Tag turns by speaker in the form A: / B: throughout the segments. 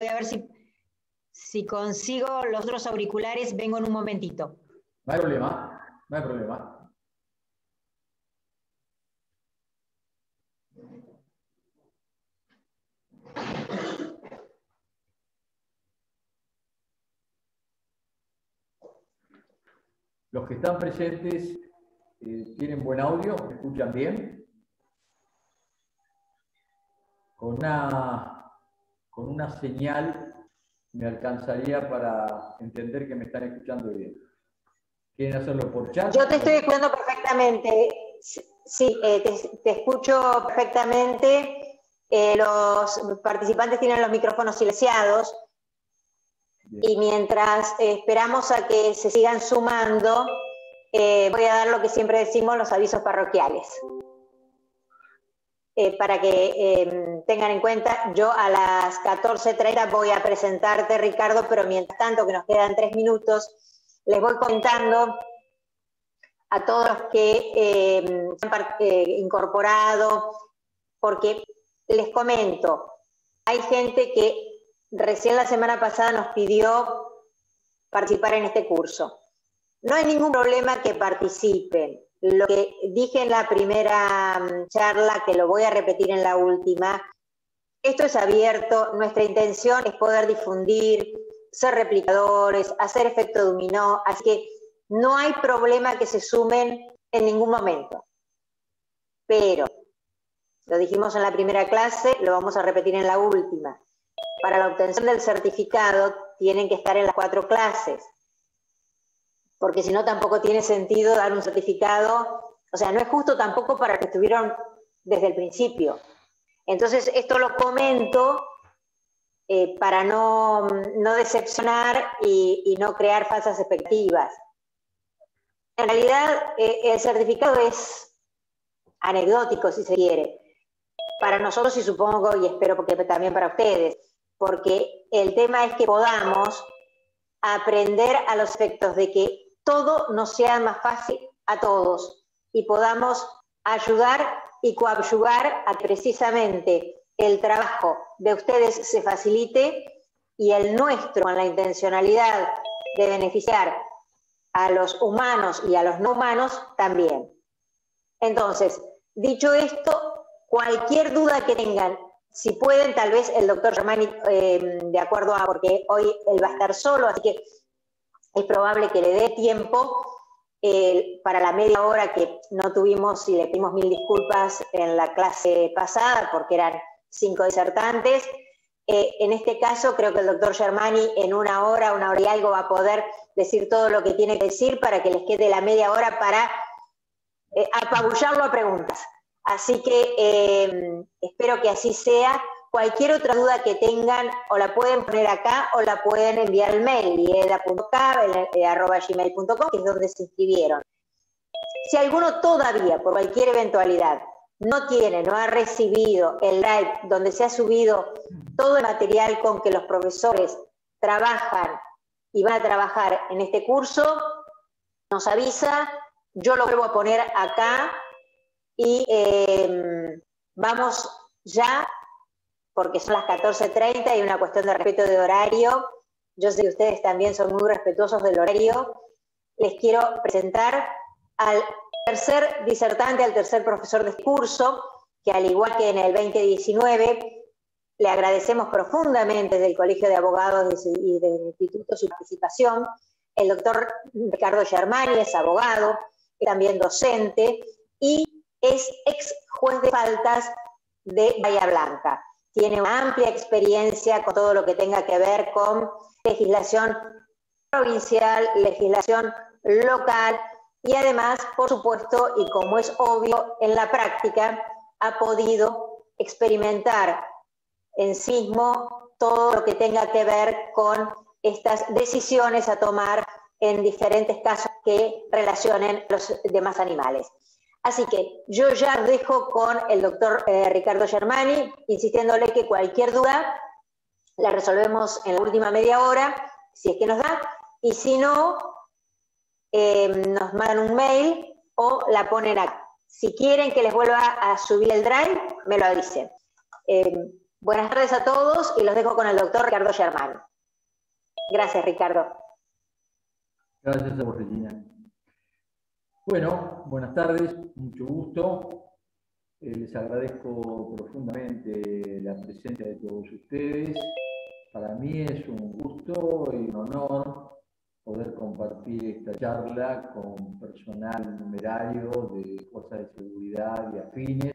A: Voy a ver si consigo los otros auriculares, vengo en un momentito.
B: No hay problema, no hay problema. Los que están presentes tienen buen audio, ¿me escuchan bien? Con una señal me alcanzaría para entender que me están escuchando bien. ¿Quieren hacerlo por chat?
A: Yo te estoy escuchando perfectamente. Sí, te escucho perfectamente. Los participantes tienen los micrófonos silenciados. Bien. Y mientras esperamos a que se sigan sumando, voy a dar lo que siempre decimos, los avisos parroquiales. Para que tengan en cuenta, yo a las 14:30 voy a presentarte, Ricardo, pero mientras tanto, que nos quedan 3 minutos, les voy contando a todos los que se han incorporado, porque les comento, hay gente que recién la semana pasada nos pidió participar en este curso. No hay ningún problema que participen. Lo que dije en la primera charla, que lo voy a repetir en la última, esto es abierto, nuestra intención es poder difundir, ser replicadores, hacer efecto dominó, así que no hay problema que se sumen en ningún momento. Pero, lo dijimos en la primera clase, lo vamos a repetir en la última. Para la obtención del certificado tienen que estar en las 4 clases. Porque si no tampoco tiene sentido dar un certificado, o sea, no es justo tampoco para los que estuvieron desde el principio. Entonces, esto lo comento para no decepcionar y no crear falsas expectativas. En realidad, el certificado es anecdótico, si se quiere, para nosotros y supongo, y espero que también para ustedes, porque el tema es que podamos aprender a los efectos de que todo nos sea más fácil a todos y podamos ayudar y coadyuvar a que precisamente el trabajo de ustedes se facilite y el nuestro, con la intencionalidad de beneficiar a los humanos y a los no humanos también. Entonces, dicho esto, cualquier duda que tengan, si pueden, tal vez el doctor Germani, de acuerdo a, porque hoy él va a estar solo, así que es probable que le dé tiempo para la media hora que no tuvimos, y le pedimos 1000 disculpas en la clase pasada, porque eran 5 disertantes. En este caso, creo que el doctor Germani en una hora y algo va a poder decir todo lo que tiene que decir para que les quede la media hora para apabullarlo a preguntas. Así que espero que así sea. Cualquier otra duda que tengan, o la pueden poner acá, o la pueden enviar al mail, lieda.k@gmail.com, que es donde se inscribieron. Si alguno todavía, por cualquier eventualidad, no ha recibido el drive donde se ha subido todo el material con que los profesores trabajan y van a trabajar en este curso, nos avisa, yo lo vuelvo a poner acá y vamos ya, porque son las 14:30 y una cuestión de respeto de horario. Yo sé que ustedes también son muy respetuosos del horario. Les quiero presentar al tercer disertante, al tercer profesor de este curso, que al igual que en el 2019, le agradecemos profundamente desde el Colegio de Abogados y del Instituto su participación. El doctor Ricardo Germani es abogado, es también docente y es ex juez de faltas de Bahía Blanca. Tiene una amplia experiencia con todo lo que tenga que ver con legislación provincial, legislación local y además, por supuesto, y como es obvio, en la práctica ha podido experimentar en sí mismo todo lo que tenga que ver con estas decisiones a tomar en diferentes casos que relacionen los demás animales. Así que yo ya dejo con el doctor Ricardo Germani, insistiéndole que cualquier duda la resolvemos en la última media hora, si es que nos da, y si no, nos mandan un mail o la ponen acá. Si quieren que les vuelva a subir el drive, me lo dicen. Buenas tardes a todos y los dejo con el doctor Ricardo Germán. Gracias, Ricardo.
B: Gracias a vos, Regina. Bueno, buenas tardes, mucho gusto. Les agradezco profundamente la presencia de todos ustedes. Para mí es un gusto y un honor poder compartir esta charla con personal numerario de fuerzas de seguridad y afines.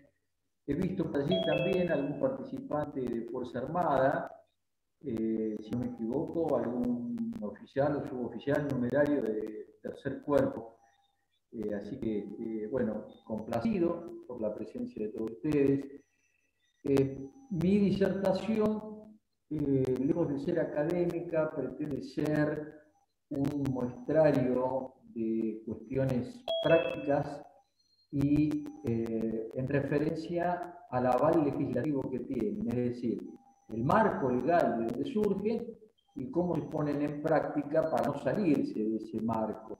B: He visto por allí también algún participante de Fuerza Armada, si no me equivoco, algún oficial o suboficial numerario de tercer cuerpo. Así que, bueno, complacido por la presencia de todos ustedes. Mi disertación, lejos de ser académica, pretende ser un muestrario de cuestiones prácticas y en referencia al aval legislativo que tienen, es decir, el marco legal de donde surge y cómo se ponen en práctica para no salirse de ese marco.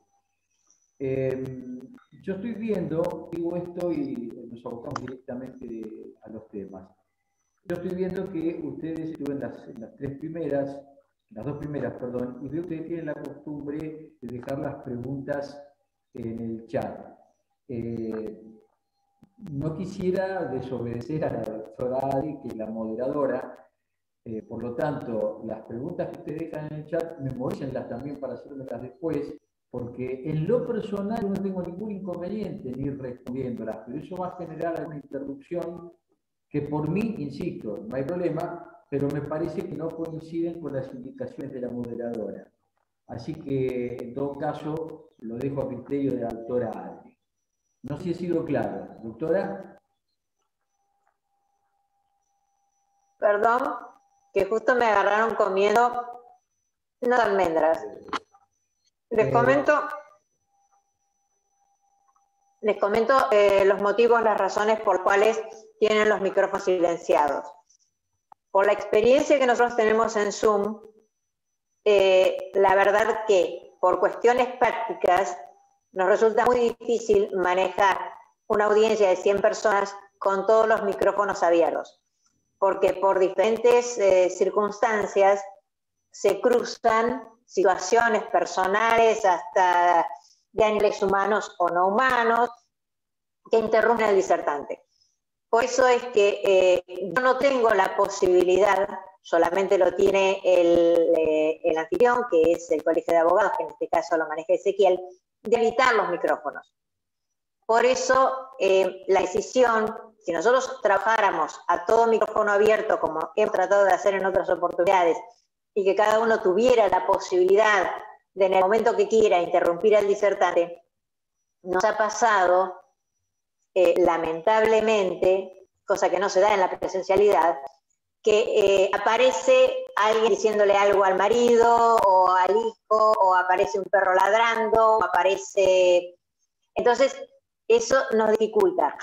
B: Yo estoy viendo, digo esto y nos abocamos directamente a los temas. Yo estoy viendo que ustedes estuvieron en las dos primeras, perdón, y veo que ustedes tienen la costumbre de dejar las preguntas en el chat. No quisiera desobedecer a la doctora Adi, que es la moderadora, por lo tanto, las preguntas que ustedes dejan en el chat, memorícenlas también para hacérmelas después, porque en lo personal yo no tengo ningún inconveniente en ir respondiéndolas, pero eso va a generar alguna interrupción que por mí, insisto, no hay problema, pero me parece que no coinciden con las indicaciones de la moderadora. Así que, en todo caso, lo dejo a criterio de la doctora Adri. No sé si he sido claro. Doctora.
A: Perdón, que justo me agarraron comiendo unas almendras. Les comento los motivos, las razones por las cuales tienen los micrófonos silenciados. Por la experiencia que nosotros tenemos en Zoom, la verdad que por cuestiones prácticas nos resulta muy difícil manejar una audiencia de 100 personas con todos los micrófonos abiertos, porque por diferentes circunstancias se cruzan situaciones personales hasta de ángeles humanos o no humanos que interrumpen al disertante. Por eso es que yo no tengo la posibilidad, solamente lo tiene el anfitrión, que es el Colegio de Abogados, que en este caso lo maneja Ezequiel, de habilitar los micrófonos. Por eso la decisión, si nosotros trabajáramos a todo micrófono abierto, como hemos tratado de hacer en otras oportunidades, y que cada uno tuviera la posibilidad de en el momento que quiera interrumpir al disertante, nos ha pasado, lamentablemente, cosa que no se da en la presencialidad, que aparece alguien diciéndole algo al marido o al hijo, o aparece un perro ladrando, o aparece... Entonces, eso nos dificulta.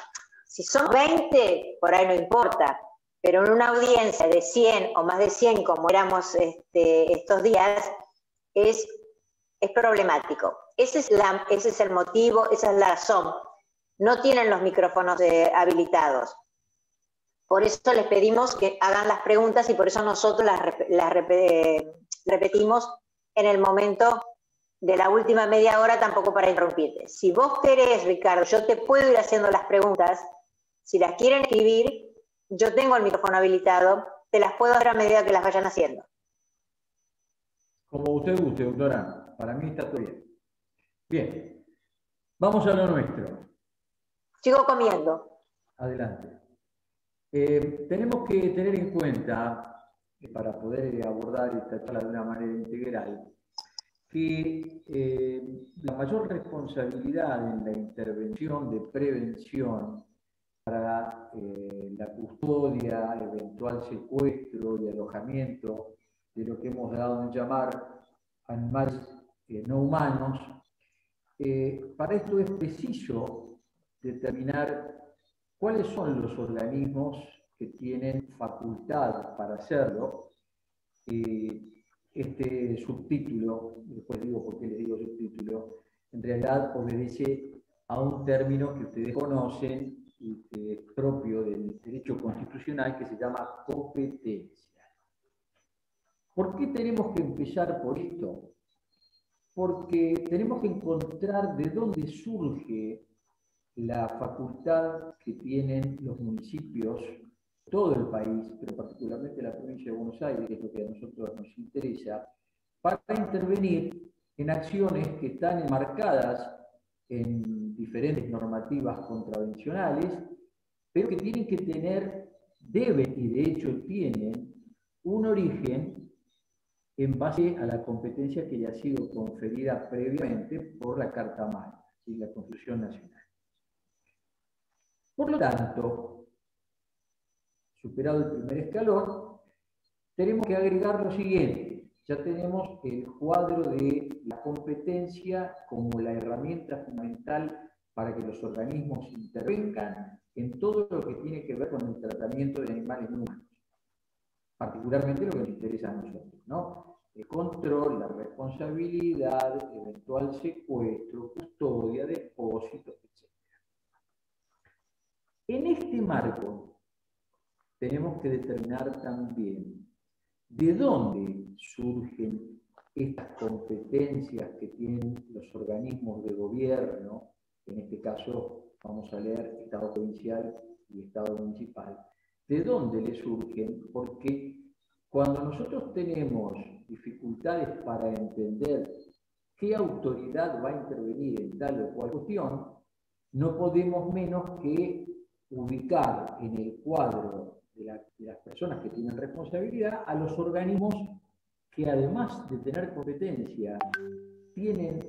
A: Si son 20, por ahí no importa, pero en una audiencia de 100 o más de 100, como éramos estos días, es problemático. Ese es el motivo, esa es la razón. No tienen los micrófonos habilitados. Por eso les pedimos que hagan las preguntas y por eso nosotros las repetimos en el momento de la última media hora, tampoco para interrumpirte. Si vos querés, Ricardo, yo te puedo ir haciendo las preguntas. Si las quieren escribir, yo tengo el micrófono habilitado, te las puedo dar a medida que las vayan haciendo.
B: Como usted guste, doctora. Para mí está todo bien. Bien. Vamos a lo nuestro.
A: Sigo comiendo.
B: Adelante. Tenemos que tener en cuenta, para poder abordar esta charla de una manera integral, que la mayor responsabilidad en la intervención de prevención para la custodia, eventual secuestro y alojamiento de lo que hemos dado en llamar animales no humanos, para esto es preciso determinar cuáles son los organismos que tienen facultad para hacerlo. Este subtítulo, después digo por qué le digo subtítulo, en realidad obedece a un término que ustedes conocen y que es propio del derecho constitucional, que se llama competencia. ¿Por qué tenemos que empezar por esto? Porque tenemos que encontrar de dónde surge la facultad que tienen los municipios, todo el país, pero particularmente la provincia de Buenos Aires, que es lo que a nosotros nos interesa, para intervenir en acciones que están enmarcadas en diferentes normativas contravencionales, pero que tienen que tener, deben y de hecho tienen, un origen en base a la competencia que ya ha sido conferida previamente por la Carta Magna y la Constitución Nacional. Por lo tanto, superado el primer escalón, tenemos que agregar lo siguiente. Ya tenemos el cuadro de la competencia como la herramienta fundamental para que los organismos intervengan en todo lo que tiene que ver con el tratamiento de animales humanos. Particularmente lo que nos interesa a nosotros, ¿no? El control, la responsabilidad, eventual secuestro, custodia, depósito, etc. En este marco tenemos que determinar también de dónde surgen estas competencias que tienen los organismos de gobierno, en este caso vamos a leer Estado provincial y Estado municipal, de dónde le surgen, porque cuando nosotros tenemos dificultades para entender qué autoridad va a intervenir en tal o cual cuestión, no podemos menos que ubicar en el cuadro de las personas que tienen responsabilidad a los organismos que, además de tener competencia, tienen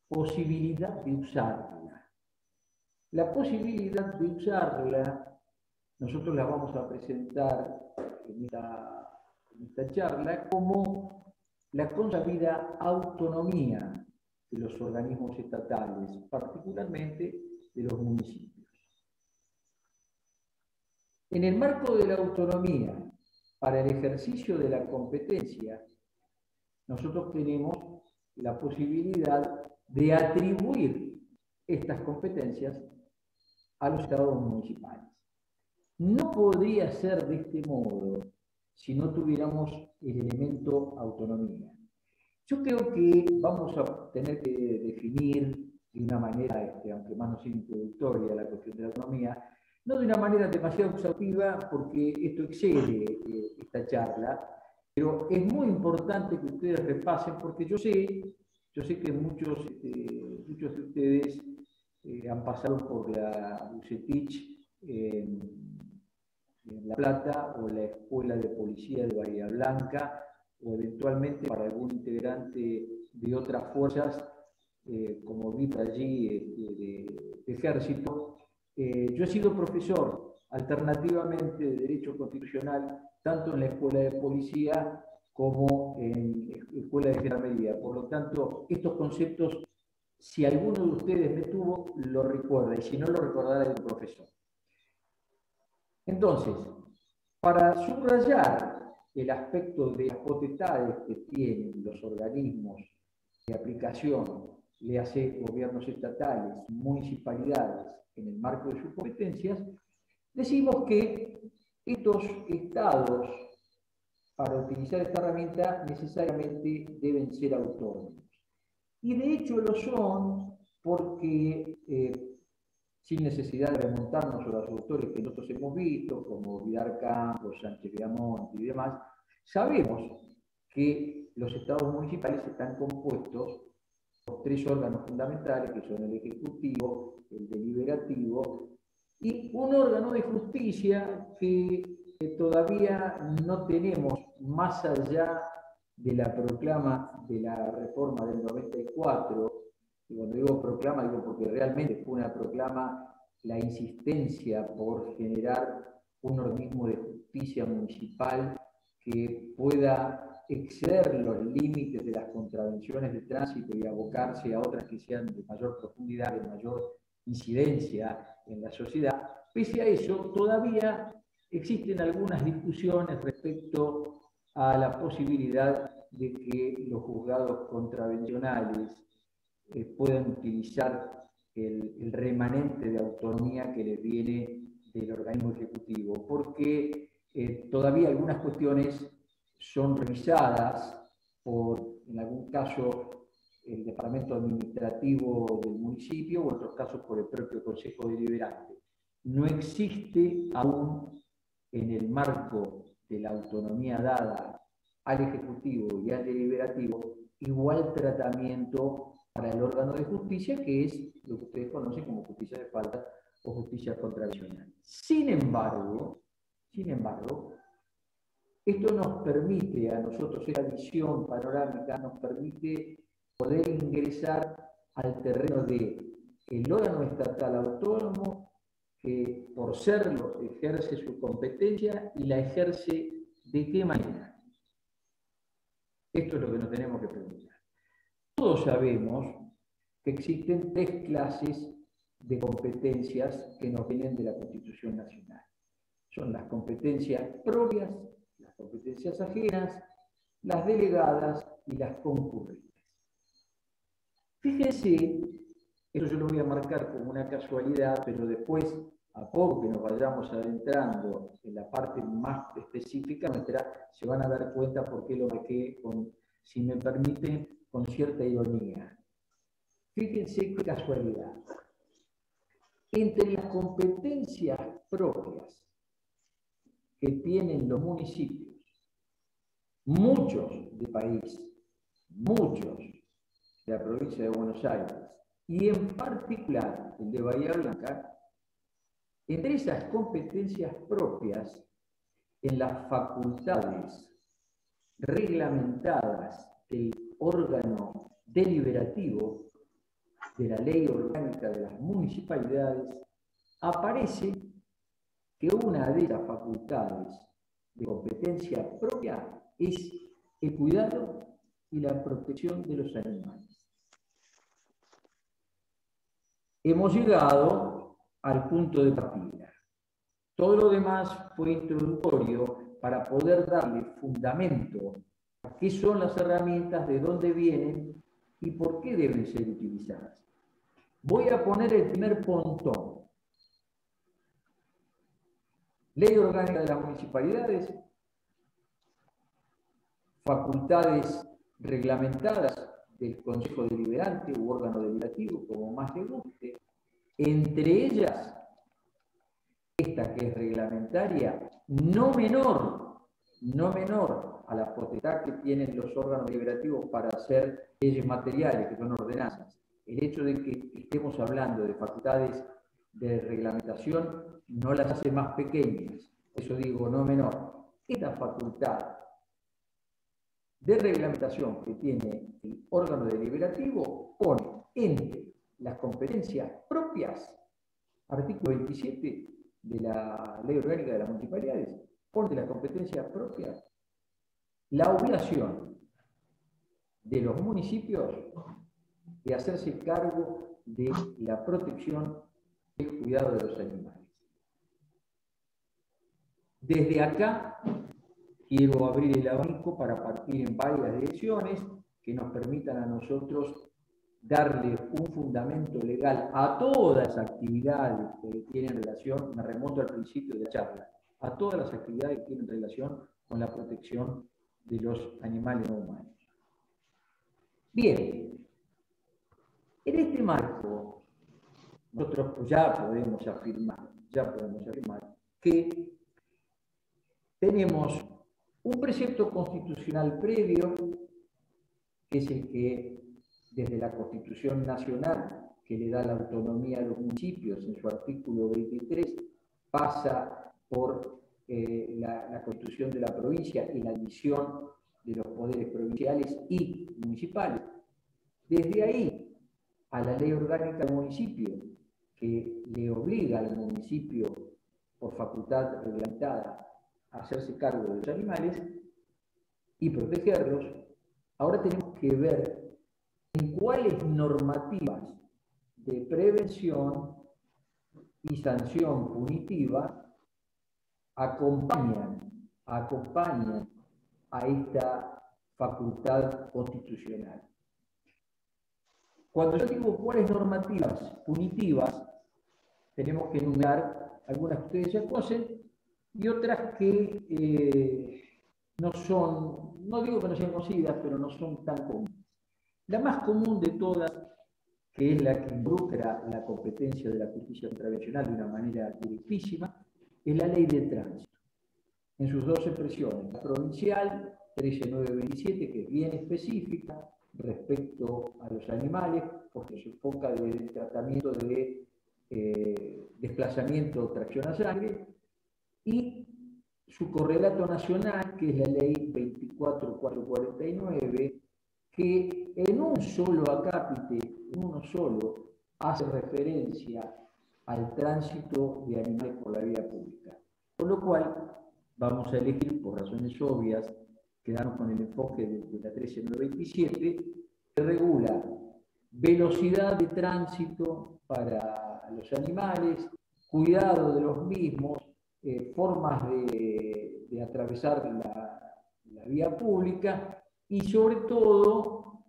B: posibilidad de usarla. La posibilidad de usarla, nosotros la vamos a presentar en esta charla como la consabida autonomía de los organismos estatales, particularmente de los municipios. En el marco de la autonomía para el ejercicio de la competencia, nosotros tenemos la posibilidad de atribuir estas competencias a los estados municipales. No podría ser de este modo si no tuviéramos el elemento autonomía. Yo creo que vamos a tener que definir de una manera, aunque más no sea introductoria, la cuestión de la autonomía, no de una manera demasiado exhaustiva, porque esto excede esta charla, pero es muy importante que ustedes repasen, porque yo sé que muchos de ustedes han pasado por la UCETICH en La Plata o la Escuela de Policía de Bahía Blanca, o eventualmente para algún integrante de otras fuerzas, como vi allí de ejército. Yo he sido profesor alternativamente de Derecho Constitucional, tanto en la Escuela de Policía como en la Escuela de Gendarmería. Por lo tanto, estos conceptos, si alguno de ustedes me tuvo, lo recuerda, y si no, lo recordará el profesor. Entonces, para subrayar el aspecto de las potestades que tienen los organismos de aplicación, le hace gobiernos estatales, municipalidades, en el marco de sus competencias, decimos que estos estados, para utilizar esta herramienta, necesariamente deben ser autónomos. Y de hecho lo son porque, sin necesidad de remontarnos a los autores que nosotros hemos visto, como Vidal Campos, Sánchez Viamonte y demás, sabemos que los estados municipales están compuestos por tres órganos fundamentales, que son el Ejecutivo, el Deliberativo y un órgano de justicia que todavía no tenemos, más allá de la proclama de la reforma del 94. Y cuando digo proclama, digo porque realmente fue una proclama la insistencia por generar un organismo de justicia municipal que pueda exceder los límites de las contravenciones de tránsito y abocarse a otras que sean de mayor profundidad, de mayor incidencia en la sociedad. Pese a eso, todavía existen algunas discusiones respecto a la posibilidad de que los juzgados contravencionales puedan utilizar el remanente de autonomía que les viene del organismo ejecutivo, porque todavía algunas cuestiones son revisadas por, en algún caso, el departamento administrativo del municipio o en otros casos por el propio Consejo Deliberante. No existe aún en el marco de la autonomía dada al Ejecutivo y al Deliberativo igual tratamiento para el órgano de justicia, que es lo que ustedes conocen como justicia de falta o justicia contravencional. Sin embargo, esto nos permite a nosotros, esta visión panorámica nos permite poder ingresar al terreno de el órgano estatal autónomo que por serlo ejerce su competencia y la ejerce de qué manera. Esto es lo que nos tenemos que preguntar. Todos sabemos que existen tres clases de competencias que nos vienen de la Constitución Nacional. Son las competencias propias, las competencias ajenas, las delegadas y las concurrentes. Fíjense, eso yo lo voy a marcar como una casualidad, pero después, a poco que nos vayamos adentrando en la parte más específica nuestra, se van a dar cuenta por qué lo marqué, si me permiten, con cierta ironía. Fíjense qué casualidad. Entre las competencias propias que tienen los municipios, muchos del país, muchos de la provincia de Buenos Aires, y en particular el de Bahía Blanca, entre esas competencias propias, en las facultades reglamentadas del órgano deliberativo de la Ley Orgánica de las Municipalidades, aparece que una de las facultades de competencia propia es el cuidado y la protección de los animales. Hemos llegado al punto de partida. Todo lo demás fue introductorio para poder darle fundamento a qué son las herramientas, de dónde vienen y por qué deben ser utilizadas. Voy a poner el primer pontón. Ley Orgánica de las Municipalidades, facultades reglamentadas del Consejo Deliberante u órgano deliberativo, como más le guste, entre ellas esta que es reglamentaria, no menor a la potestad que tienen los órganos deliberativos para hacer leyes materiales, que son ordenanzas. El hecho de que estemos hablando de facultades de reglamentación no las hace más pequeñas, eso digo no menor. Esta facultad de reglamentación que tiene el órgano deliberativo pone entre las competencias propias, artículo 27 de la Ley Orgánica de las Municipalidades, pone la competencia propia la obligación de los municipios de hacerse cargo de la protección y el cuidado de los animales. Desde acá quiero abrir el abanico para partir en varias direcciones que nos permitan a nosotros darle un fundamento legal a todas las actividades que tienen relación, me remonto al principio de la charla, a todas las actividades que tienen relación con la protección de los animales no humanos. Bien, en este marco, nosotros ya podemos afirmar que tenemos un precepto constitucional previo, que es el que desde la Constitución Nacional, que le da la autonomía a los municipios en su artículo 23, pasa por la Constitución de la provincia y la división de los poderes provinciales y municipales. Desde ahí a la Ley Orgánica del Municipio, que le obliga al municipio por facultad reglamentada a hacerse cargo de los animales y protegerlos, ahora tenemos que ver en cuáles normativas de prevención y sanción punitiva acompañan a esta facultad constitucional. Cuando yo digo cuáles normativas punitivas, tenemos que enumerar algunas que ustedes ya conocen y otras que no son, no digo que no sean conocidas, pero no son tan comunes. La más común de todas, que es la que involucra la competencia de la justicia contravencional de una manera directísima, es la ley de tránsito. En sus dos expresiones, la provincial 13927, que es bien específica respecto a los animales, porque se enfoca desde el tratamiento de desplazamiento o tracción a sangre, y su correlato nacional, que es la ley 24449, que en un solo acápite, en uno solo, hace referencia al tránsito de animales por la vía pública. Por lo cual, vamos a elegir, por razones obvias, quedarnos con el enfoque de la 13927, que regula velocidad de tránsito para los animales, cuidado de los mismos, formas de atravesar la vía pública y sobre todo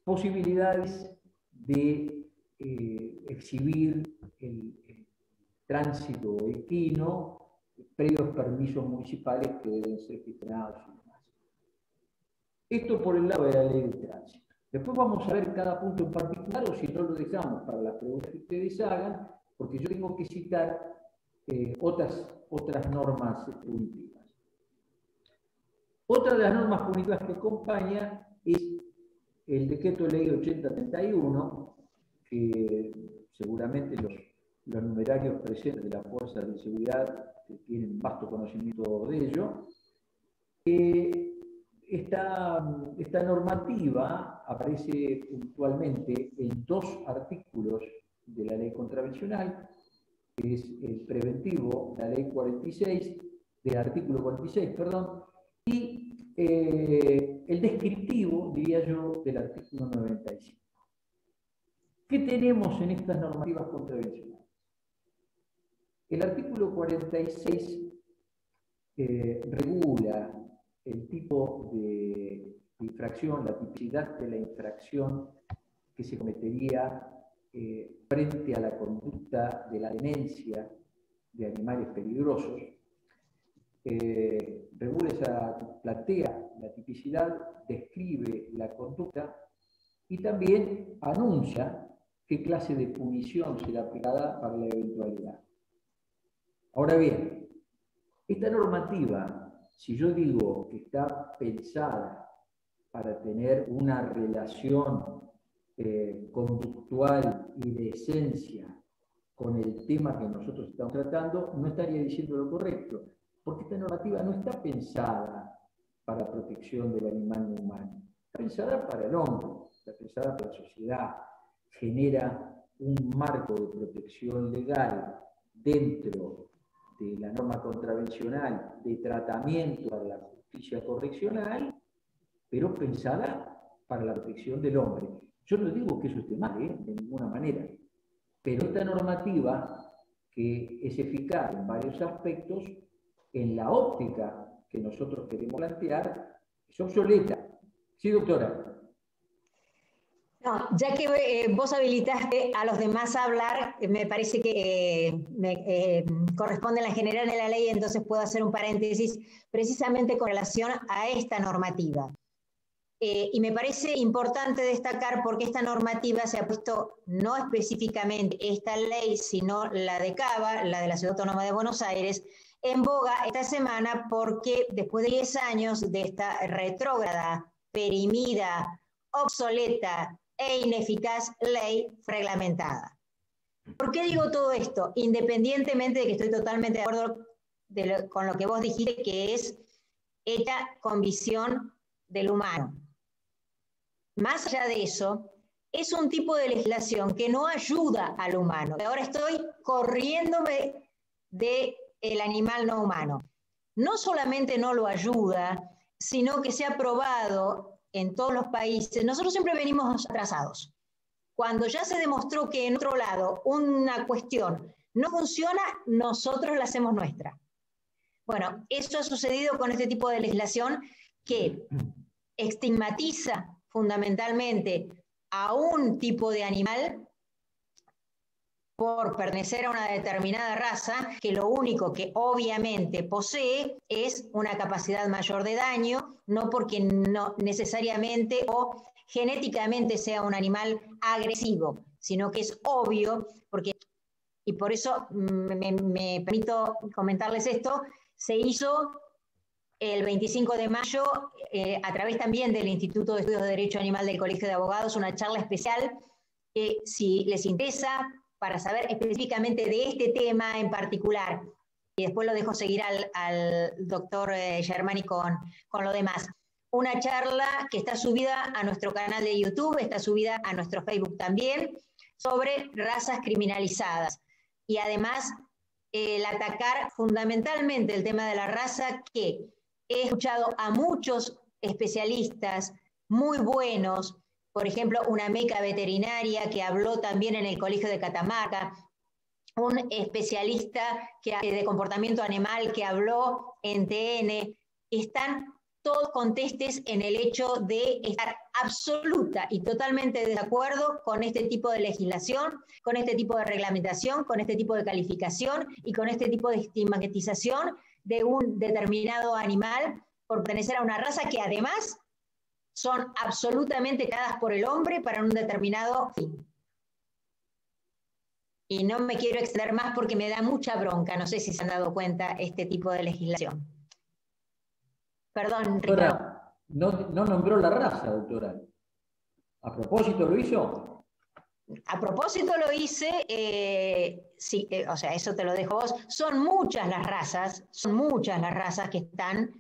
B: posibilidades de exhibir el tránsito equino, previos permisos municipales que deben ser gestionados y demás. Esto por el lado de la ley de tránsito. Después vamos a ver cada punto en particular, o si no lo dejamos para las preguntas que ustedes hagan, porque yo tengo que citar otras normas punitivas. Otra de las normas punitivas que acompaña es el decreto ley 8031, que seguramente los numerarios presentes de las fuerzas de seguridad tienen vasto conocimiento de ello. Esta normativa aparece puntualmente en dos artículos de la ley contravencional, que es el preventivo, la ley 46, del artículo 46, perdón, y el descriptivo, diría yo, del artículo 95. ¿Qué tenemos en estas normativas contravencionales? El artículo 46 regula el tipo de infracción, la tipicidad de la infracción que se cometería frente a la conducta de la tenencia de animales peligrosos. Plantea la tipicidad, describe la conducta y también anuncia qué clase de punición será aplicada para la eventualidad. Ahora bien, esta normativa, si yo digo que está pensada para tener una relación conductual y de esencia con el tema que nosotros estamos tratando, no estaría diciendo lo correcto, porque esta normativa no está pensada para protección del animal no humano, está pensada para el hombre, está pensada para la sociedad, genera un marco de protección legal dentro de la norma contravencional de tratamiento para la justicia correccional, pero pensada para la protección del hombre. Yo no digo que eso esté mal, de ninguna manera, pero esta normativa, que es eficaz en varios aspectos, en la óptica que nosotros queremos plantear, es obsoleta. Sí, doctora.
A: No, ya que vos habilitaste a los demás a hablar, me parece que me corresponde la general de la ley, entonces puedo hacer un paréntesis precisamente con relación a esta normativa. Y me parece importante destacar porque esta normativa se ha puesto no específicamente esta ley, sino la de Cava, la de la Ciudad Autónoma de Buenos Aires, en boga esta semana porque después de 10 años de esta retrógrada, perimida, obsoleta e ineficaz ley reglamentada. ¿Por qué digo todo esto? Independientemente de que estoy totalmente de acuerdo con lo que vos dijiste, que es hecha con visión del humano. Más allá de eso, es un tipo de legislación que no ayuda al humano. Ahora estoy corriéndome del animal no humano. No solamente no lo ayuda, sino que se ha probado en todos los países. Nosotros siempre venimos atrasados. Cuando ya se demostró que en otro lado una cuestión no funciona, nosotros la hacemos nuestra. Bueno, eso ha sucedido con este tipo de legislación que estigmatiza fundamentalmente a un tipo de animal por pertenecer a una determinada raza, que lo único que obviamente posee es una capacidad mayor de daño, no porque no necesariamente o genéticamente sea un animal agresivo, sino que es obvio, porque, y por eso me permito comentarles esto, se hizo el 25 de mayo, a través también del Instituto de Estudios de Derecho Animal del Colegio de Abogados, una charla especial, si les interesa, para saber específicamente de este tema en particular. Y después lo dejo seguir al doctor Germani con lo demás. Una charla que está subida a nuestro canal de YouTube, está subida a nuestro Facebook también, sobre razas criminalizadas. Y además, el atacar fundamentalmente el tema de la raza, que he escuchado a muchos especialistas muy buenos, por ejemplo, una meca veterinaria que habló también en el Colegio de Catamarca, un especialista de comportamiento animal que habló en TN, están todos contestes en el hecho de estar absoluta y totalmente de acuerdo con este tipo de legislación, con este tipo de reglamentación, con este tipo de calificación y con este tipo de estigmatización de un determinado animal por pertenecer a una raza que además son absolutamente creadas por el hombre para un determinado fin. Y no me quiero extender más porque me da mucha bronca, no sé si se han dado cuenta, este tipo de legislación. Perdón,
B: Doctora,
A: Ricardo.
B: no nombró la raza, doctora. ¿A propósito lo hizo?
A: A propósito lo hice, sí, o sea, eso te lo dejo vos. Son muchas las razas que están.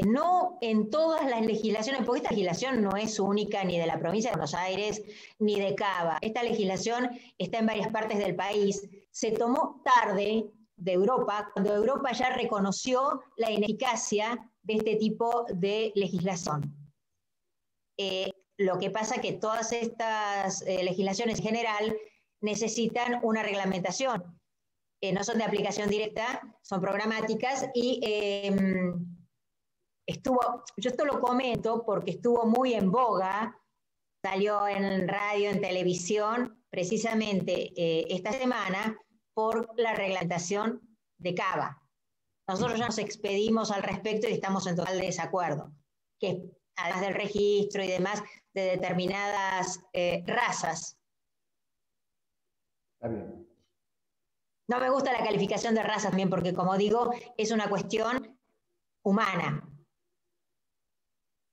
A: No en todas las legislaciones, porque esta legislación no es única ni de la provincia de Buenos Aires ni de Cava. Esta legislación está en varias partes del país. Se tomó tarde de Europa, cuando Europa ya reconoció la ineficacia de este tipo de legislación. Lo que pasa es que todas estas legislaciones en general necesitan una reglamentación. No son de aplicación directa, son programáticas y yo esto lo comento porque estuvo muy en boga, salió en radio, en televisión, precisamente esta semana, por la reglamentación de Cava. Nosotros ya nos expedimos al respecto y estamos en total desacuerdo, que además del registro y demás de determinadas razas.
B: Está bien.
A: No me gusta la calificación de razas también porque, como digo, es una cuestión humana.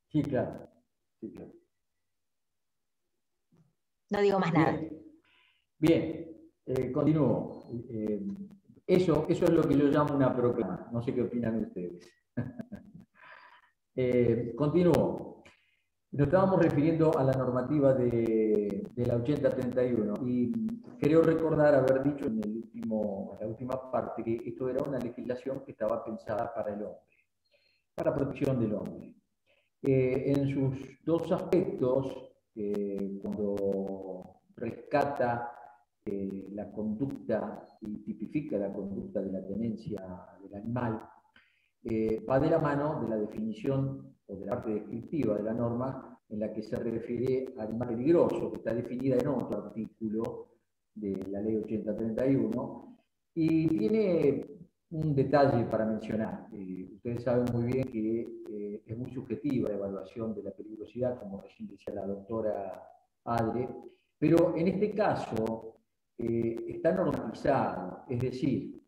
B: Sí, claro. Sí, claro.
A: No digo más nada.
B: Bien, continúo. Eso es lo que yo llamo una proclama. No sé qué opinan ustedes. Continúo. Nos estábamos refiriendo a la normativa de la 8031 y creo recordar haber dicho en la última parte que esto era una legislación que estaba pensada para el hombre, para la protección del hombre. En sus dos aspectos, cuando rescata la conducta y tipifica la conducta de la tenencia del animal, va de la mano de la definición o de la parte descriptiva de la norma en la que se refiere al animal peligroso, que está definida en otro artículo de la ley 8031, y tiene un detalle para mencionar. Ustedes saben muy bien que es muy subjetiva la evaluación de la peligrosidad, como recién decía la doctora Adre, pero en este caso está normalizado, es decir,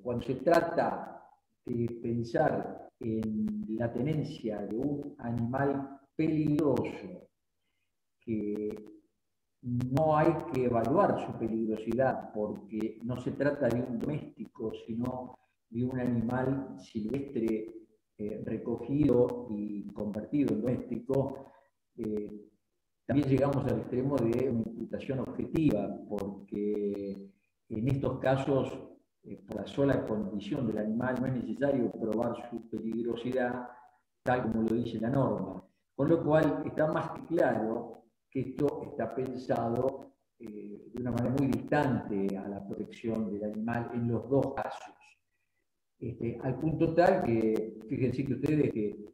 B: cuando se trata de pensar en la tenencia de un animal peligroso, que no hay que evaluar su peligrosidad porque no se trata de un doméstico, sino de un animal silvestre recogido y convertido en doméstico, también llegamos al extremo de una imputación objetiva, porque en estos casos, por la sola condición del animal, no es necesario probar su peligrosidad, tal como lo dice la norma. Con lo cual, está más que claro que esto está pensado de una manera muy distante a la protección del animal en los dos casos. Al punto tal que, fíjense que ustedes que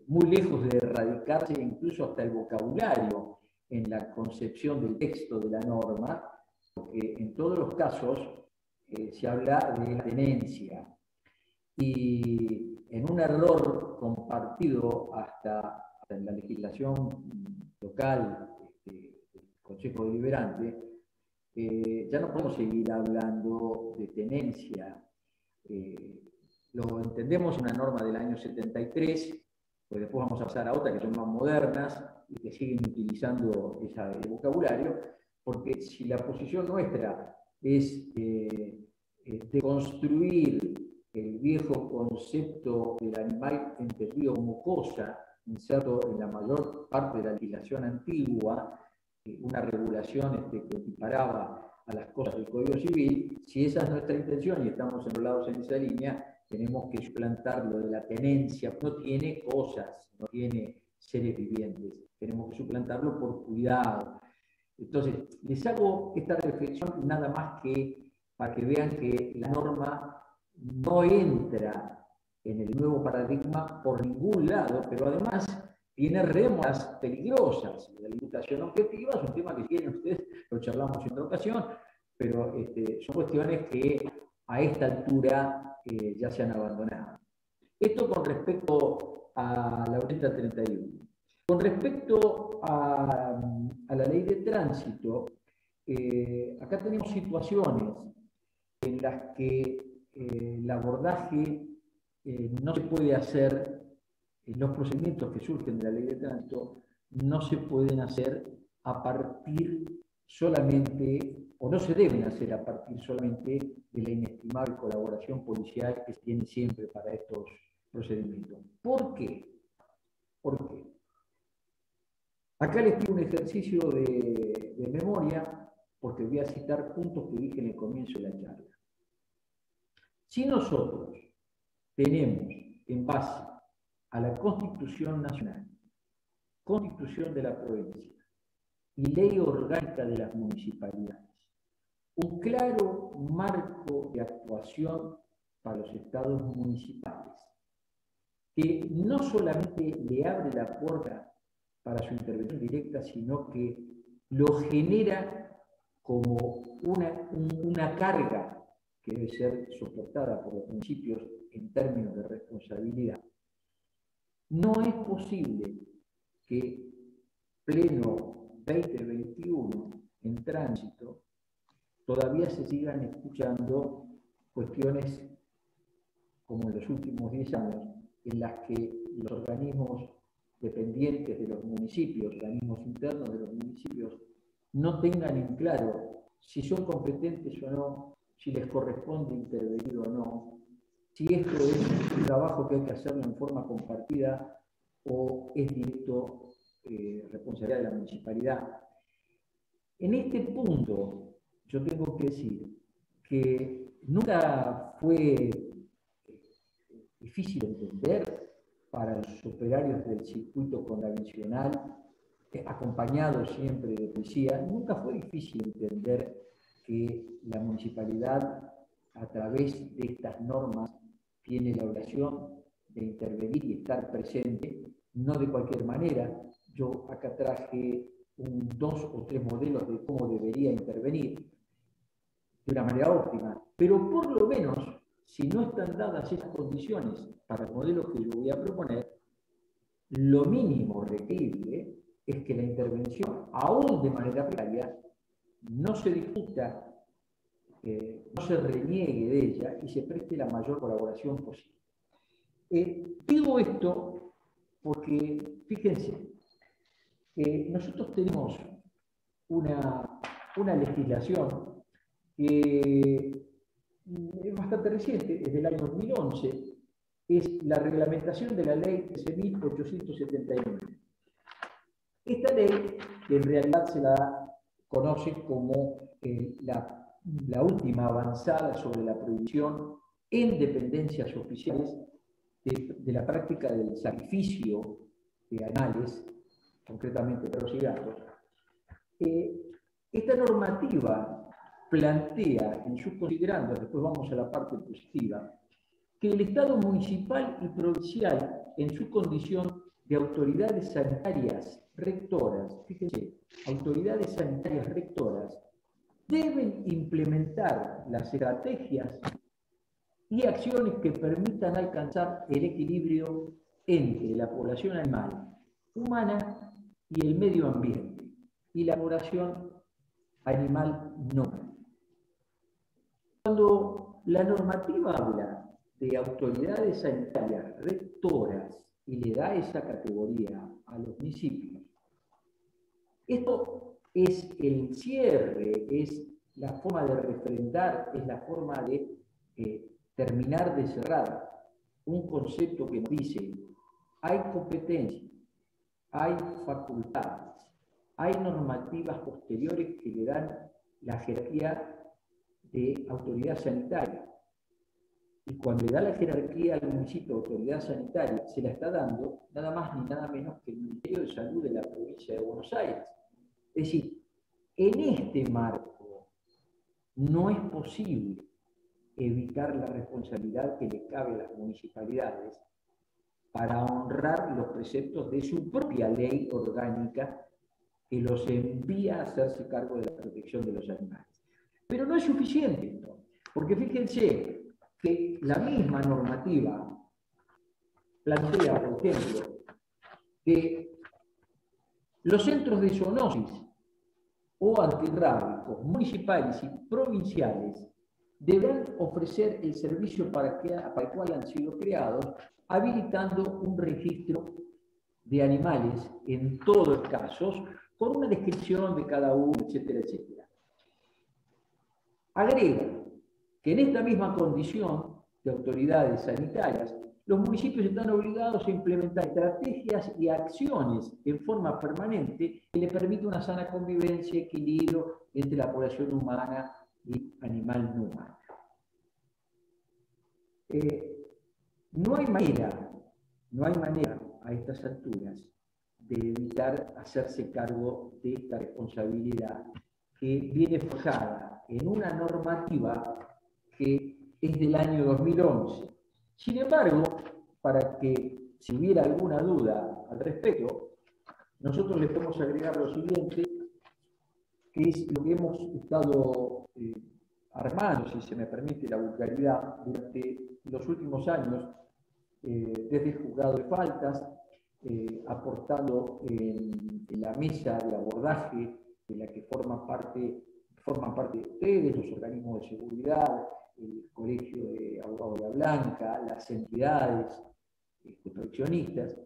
B: muy lejos de erradicarse incluso hasta el vocabulario en la concepción del texto de la norma, porque en todos los casos se habla de la tenencia. Y en un error compartido hasta en la legislación local del Consejo Deliberante, ya no podemos seguir hablando de tenencia. Lo entendemos en una norma del año 73, pues después vamos a pasar a otras que son más modernas y que siguen utilizando ese vocabulario, porque si la posición nuestra es de construir el viejo concepto del animal entendido como cosa, inserto en la mayor parte de la legislación antigua, una regulación que equiparaba a las cosas del Código Civil, si esa es nuestra intención y estamos enrolados en esa línea, tenemos que suplantar lo de la tenencia. No tiene cosas, no tiene seres vivientes, tenemos que suplantarlo por cuidado. Entonces, les hago esta reflexión nada más que para que vean que la norma no entra en el nuevo paradigma por ningún lado, pero además tiene remas peligrosas. La limitación objetiva es un tema que tienen ustedes, lo charlamos en otra ocasión, pero son cuestiones que a esta altura ya se han abandonado. Esto con respecto a la 8031. Con respecto a la ley de tránsito, acá tenemos situaciones en las que el abordaje no se puede hacer, los procedimientos que surgen de la ley de tránsito no se pueden hacer a partir solamente, o no se deben hacer a partir solamente de la inestimable colaboración policial que se tiene siempre para estos procedimientos. ¿Por qué? ¿Por qué? Acá les pido un ejercicio de memoria, porque voy a citar puntos que dije en el comienzo de la charla. Si nosotros tenemos en base a la Constitución Nacional, Constitución de la provincia y Ley Orgánica de las Municipalidades, un claro marco de actuación para los estados municipales, que no solamente le abre la puerta para su intervención directa, sino que lo genera como una carga que debe ser soportada por los municipios en términos de responsabilidad. No es posible que pleno 2021 en tránsito todavía se sigan escuchando cuestiones como en los últimos 10 años, en las que los organismos dependientes de los municipios, organismos internos de los municipios, no tengan en claro si son competentes o no, si les corresponde intervenir o no, si esto es un trabajo que hay que hacerlo en forma compartida o es directo responsabilidad de la municipalidad. En este punto, yo tengo que decir que nunca fue difícil entender para los operarios del circuito convencional, acompañados siempre de policía, nunca fue difícil entender que la municipalidad, a través de estas normas, tiene la obligación de intervenir y estar presente, no de cualquier manera. Yo acá traje 2 o 3 modelos de cómo debería intervenir de una manera óptima, pero por lo menos, si no están dadas esas condiciones para el modelo que yo voy a proponer, lo mínimo requerible es que la intervención, aún de manera precaria, no se discuta, no se reniegue de ella y se preste la mayor colaboración posible. Digo esto porque, fíjense, nosotros tenemos una legislación que es bastante reciente, es del año 2011, es la reglamentación de la ley 13.879. Esta ley, que en realidad se la conoce como la última avanzada sobre la prohibición en dependencias oficiales de la práctica del sacrificio de animales, concretamente perros y gatos. Esta normativa plantea en sus considerandos, después vamos a la parte positiva, que el Estado municipal y provincial, en su condición de autoridades sanitarias rectoras, fíjense, autoridades sanitarias rectoras, deben implementar las estrategias y acciones que permitan alcanzar el equilibrio entre la población animal, humana y el medio ambiente, y la población animal no. Cuando la normativa habla de autoridades sanitarias rectoras y le da esa categoría a los municipios, esto es el cierre, es la forma de refrendar, es la forma de terminar de cerrar un concepto que nos dice: hay competencia, hay facultades, hay normativas posteriores que le dan la jerarquía de autoridad sanitaria. Y cuando le da la jerarquía al municipio de autoridad sanitaria, se la está dando nada más ni nada menos que el Ministerio de Salud de la provincia de Buenos Aires. Es decir, en este marco no es posible evitar la responsabilidad que le cabe a las municipalidades para honrar los preceptos de su propia ley orgánica que los envía a hacerse cargo de la protección de los animales. Pero no es suficiente esto, porque fíjense que la misma normativa plantea, por ejemplo, que los centros de zoonosis o antirrábicos municipales y provinciales deberán ofrecer el servicio para el cual han sido creados, habilitando un registro de animales en todos los casos, con una descripción de cada uno, etcétera, etcétera. Agrega que en esta misma condición de autoridades sanitarias, los municipios están obligados a implementar estrategias y acciones en forma permanente que le permitan una sana convivencia y equilibrio entre la población humana y animal no humano. No hay manera a estas alturas de evitar hacerse cargo de esta responsabilidad que viene fijada en una normativa que es del año 2011. Sin embargo, para que si hubiera alguna duda al respecto, nosotros le podemos agregar lo siguiente, que es lo que hemos estado armando, si se me permite la vulgaridad, durante los últimos años, desde el juzgado de faltas, aportando en la mesa de abordaje de la que forman parte ustedes, los organismos de seguridad, el Colegio de Abogados de la Blanca, las entidades proteccionistas,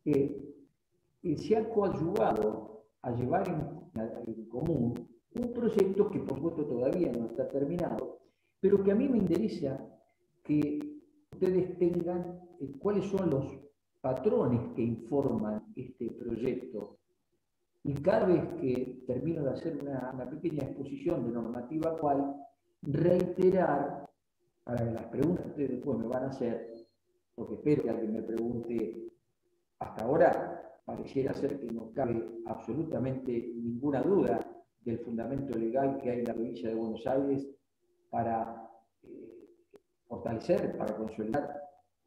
B: se ha coadyuvado a llevar en común un proyecto que por supuesto todavía no está terminado, pero que a mí me interesa que ustedes tengan cuáles son los patrones que informan este proyecto. Y cada vez que termino de hacer una pequeña exposición de normativa actual, reiterar, para que las preguntas que ustedes después me van a hacer, porque espero que alguien me pregunte, hasta ahora pareciera ser que no cabe absolutamente ninguna duda del fundamento legal que hay en la provincia de Buenos Aires para fortalecer, para consolidar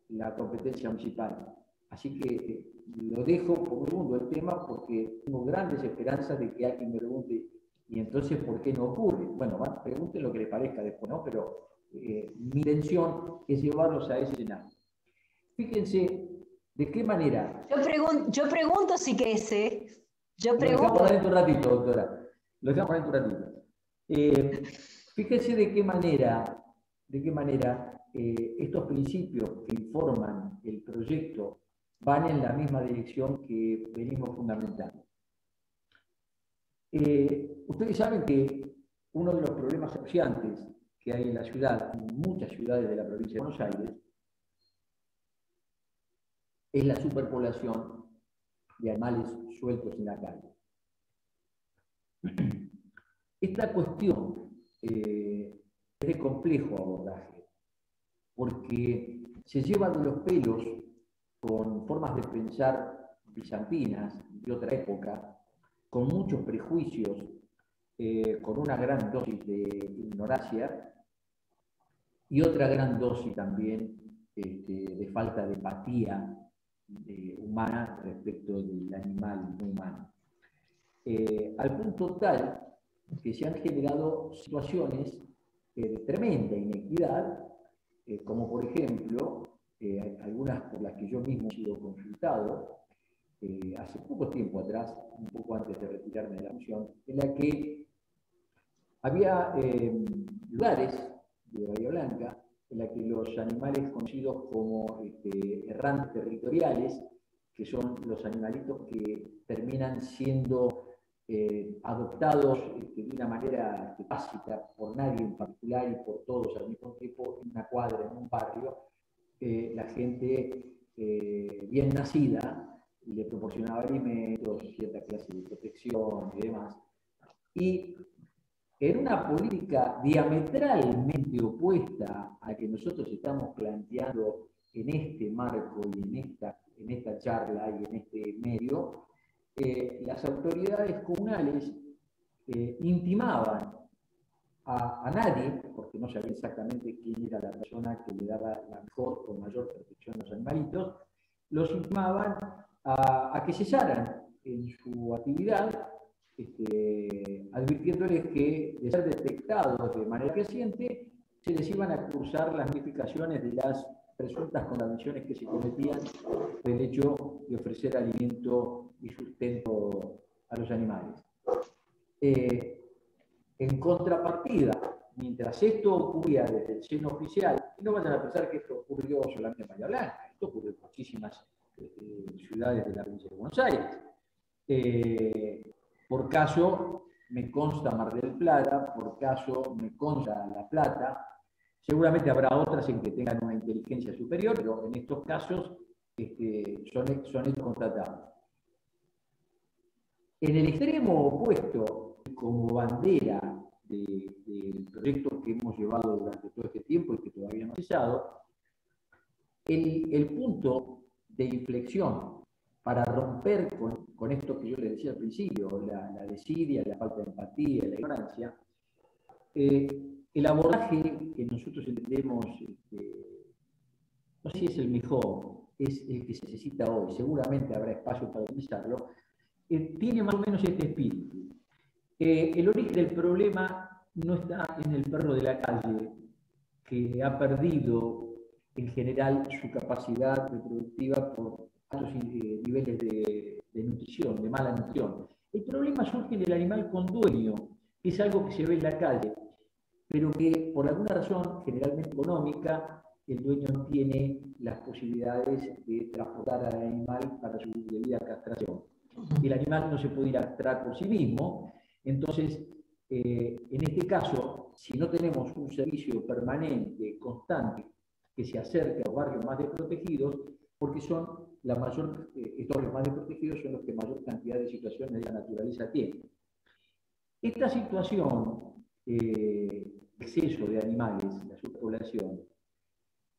B: la competencia municipal. Así que lo dejo por un segundo el tema porque tengo grandes esperanzas de que alguien me pregunte, ¿y entonces por qué no ocurre? Bueno, pregunten lo que les parezca después, ¿no? Pero mi intención es llevarlos a ese escenario. Fíjense de qué manera.
A: Yo pregunto si crece.
B: Lo dejamos por dentro un ratito, doctora. Lo dejamos por dentro un ratito. Fíjense de qué manera estos principios que informan el proyecto van en la misma dirección que venimos fundamentando. Ustedes saben que uno de los problemas acuciantes que hay en la ciudad, en muchas ciudades de la provincia de Buenos Aires, es la superpoblación de animales sueltos en la calle. Esta cuestión es de complejo abordaje, porque se lleva de los pelos con formas de pensar bizantinas de otra época, con muchos prejuicios, con una gran dosis de ignorancia y otra gran dosis también de falta de empatía humana humana respecto del animal no humano. Al punto tal que se han generado situaciones de tremenda inequidad, como por ejemplo, algunas por las que yo mismo he sido consultado, hace poco tiempo atrás, un poco antes de retirarme de la función, en la que había lugares de Bahía Blanca en la que los animales conocidos como errantes territoriales, que son los animalitos que terminan siendo adoptados de una manera básica por nadie en particular y por todos al mismo tiempo en una cuadra, en un barrio, la gente bien nacida le proporcionaba alimentos, cierta clase de protección y demás. Y en una política diametralmente opuesta a que nosotros estamos planteando en este marco y en esta charla y en este medio, las autoridades comunales intimaban a nadie, porque no sabía exactamente quién era la persona que le daba la mejor o mayor protección a los animalitos, los intimaban a que cesaran en su actividad, advirtiéndoles que, de ser detectados de manera creciente, se les iban a cursar las notificaciones de las presuntas contravenciones que se cometían del hecho de ofrecer alimento y sustento a los animales. En contrapartida, mientras esto ocurría desde el seno oficial, y no vayan a pensar que esto ocurrió solamente en Bahía Blanca, esto ocurrió en muchísimas ciudades de la provincia de Buenos Aires. Por caso, me consta Mar del Plata, por caso, me consta La Plata. Seguramente habrá otras en que tengan una inteligencia superior, pero en estos casos son hechos constatados. En el extremo opuesto, como bandera del proyecto que hemos llevado durante todo este tiempo y que todavía no ha cesado, el punto de inflexión para romper con esto que yo les decía al principio, la desidia, la falta de empatía, la ignorancia, el abordaje que nosotros entendemos, no sé si es el mejor, es el que se necesita hoy, seguramente habrá espacio para utilizarlo, tiene más o menos este espíritu. El origen del problema no está en el perro de la calle, que ha perdido en general su capacidad reproductiva por altos niveles de nutrición, de mala nutrición. El problema surge en el animal con dueño, que es algo que se ve en la calle, pero que por alguna razón, generalmente económica, el dueño no tiene las posibilidades de transportar al animal para su debida castración. El animal no se puede ir a castrar por sí mismo, entonces, en este caso, si no tenemos un servicio permanente, constante, que se acerque a los barrios más desprotegidos, porque son estos barrios más desprotegidos son los que mayor cantidad de situaciones de la naturaleza tienen. Esta situación, exceso de animales, la superpoblación,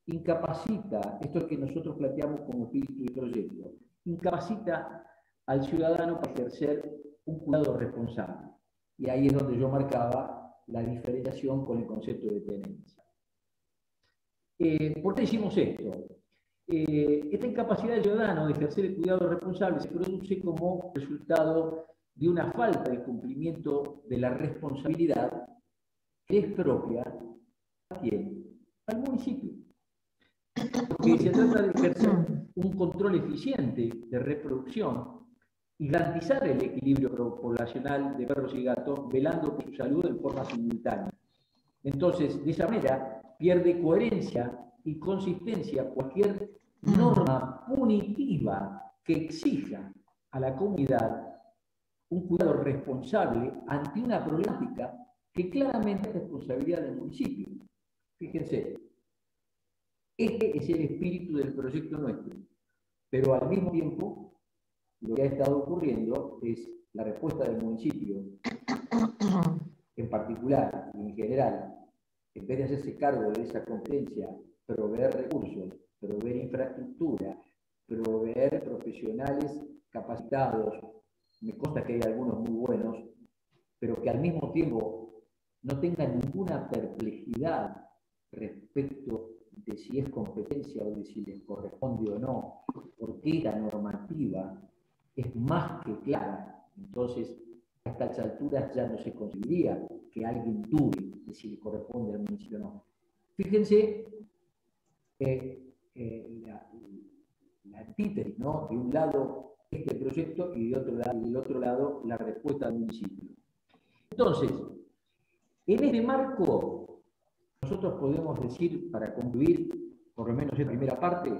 B: incapacita, esto es que nosotros planteamos como espíritu de proyecto, incapacita al ciudadano para ejercer un cuidado responsable. Y ahí es donde yo marcaba la diferenciación con el concepto de tenencia. ¿Por qué decimos esto? Esta incapacidad del ciudadano de ejercer el cuidado responsable se produce como resultado de una falta de cumplimiento de la responsabilidad que es propia ¿a quién? Al municipio. Porque se trata de ejercer un control eficiente de reproducción y garantizar el equilibrio poblacional de perros y gatos, velando por su salud en forma simultánea. Entonces, de esa manera, pierde coherencia y consistencia cualquier norma punitiva que exija a la comunidad un cuidado responsable ante una problemática que claramente es responsabilidad del municipio. Fíjense, este es el espíritu del proyecto nuestro, pero al mismo tiempo, lo que ha estado ocurriendo es la respuesta del municipio, en particular y en general, en vez de hacerse cargo de esa competencia, proveer recursos, proveer infraestructura, proveer profesionales capacitados, me consta que hay algunos muy buenos, pero que al mismo tiempo no tengan ninguna perplejidad respecto de si es competencia o de si les corresponde o no, porque la normativa es más que clara. Entonces, a estas alturas ya no se conseguiría que alguien dude de si le corresponde al municipio o no. Fíjense la antítesis, ¿no? De un lado este proyecto y del otro lado la respuesta del municipio. Entonces, en este marco, nosotros podemos decir, para concluir, por lo menos en primera parte,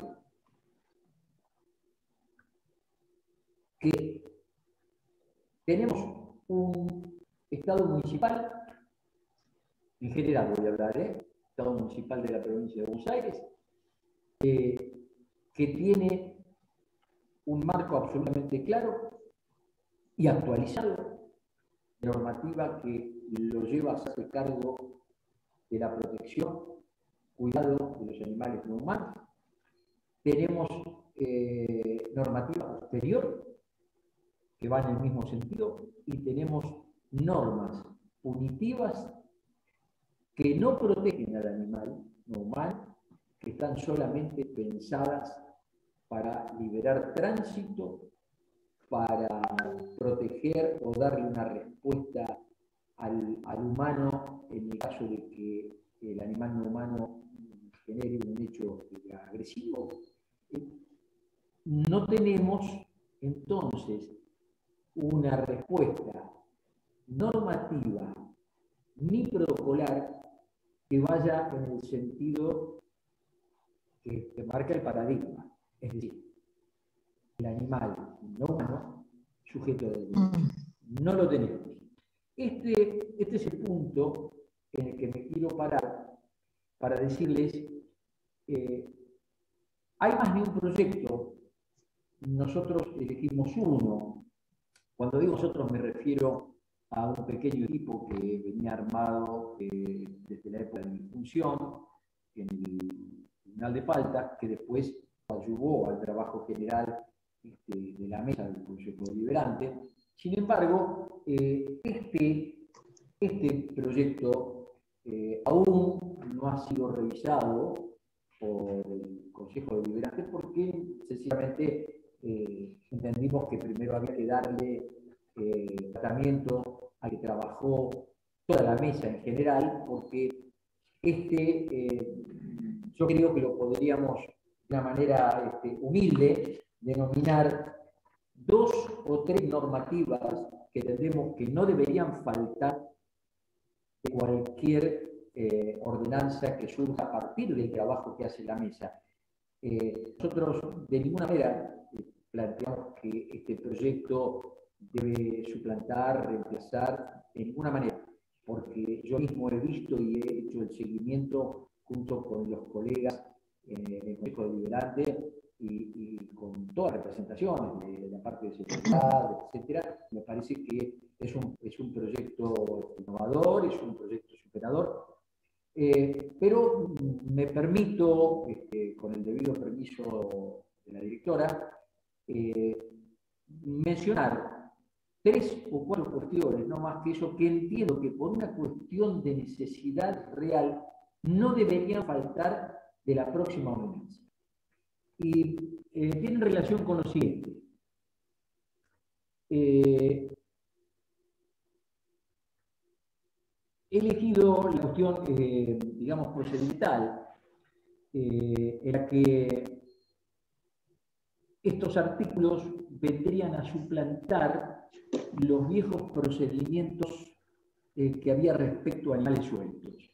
B: que tenemos un Estado municipal, en general voy a hablar, Estado municipal de la provincia de Buenos Aires, que tiene un marco absolutamente claro y actualizado, de normativa que lo lleva a hacerse cargo de la protección, cuidado de los animales no humanos. Tenemos normativa posterior que va en el mismo sentido y tenemos normas punitivas que no protegen al animal no humano, que están solamente pensadas para liberar tránsito, para proteger o darle una respuesta al humano en el caso de que el animal no humano genere un hecho agresivo. No tenemos entonces una respuesta normativa ni protocolar que vaya en el sentido que marca el paradigma, es decir, el animal no humano sujeto de derecho. No lo tenemos. Este es el punto en el que me quiero parar para decirles, hay más de un proyecto, nosotros elegimos uno. Cuando digo nosotros me refiero a un pequeño equipo que venía armado desde la época de mi función en el Tribunal de Faltas, que después ayudó al trabajo general de la mesa del Consejo Deliberante. Sin embargo, este proyecto aún no ha sido revisado por el Consejo Deliberante porque sencillamente entendimos que primero había que darle tratamiento al que trabajó toda la mesa en general, porque yo creo que lo podríamos de una manera humilde denominar 2 o 3 normativas que entendemos que no deberían faltar de cualquier ordenanza que surja a partir del trabajo que hace la mesa. Nosotros de ninguna manera planteamos que este proyecto debe suplantar, reemplazar, de ninguna manera, porque yo mismo he visto y he hecho el seguimiento junto con los colegas en el Consejo Deliberante y con todas las representaciones de la parte de seguridad, etcétera. Me parece que es un proyecto innovador, es un proyecto superador, pero me permito, con el debido permiso de la directora, mencionar 3 o 4 cuestiones, no más que eso, que entiendo que por una cuestión de necesidad real no deberían faltar de la próxima ordenanza. Y tienen relación con lo siguiente. He elegido la cuestión, digamos, procedimental, en la que estos artículos vendrían a suplantar los viejos procedimientos que había respecto a animales sueltos.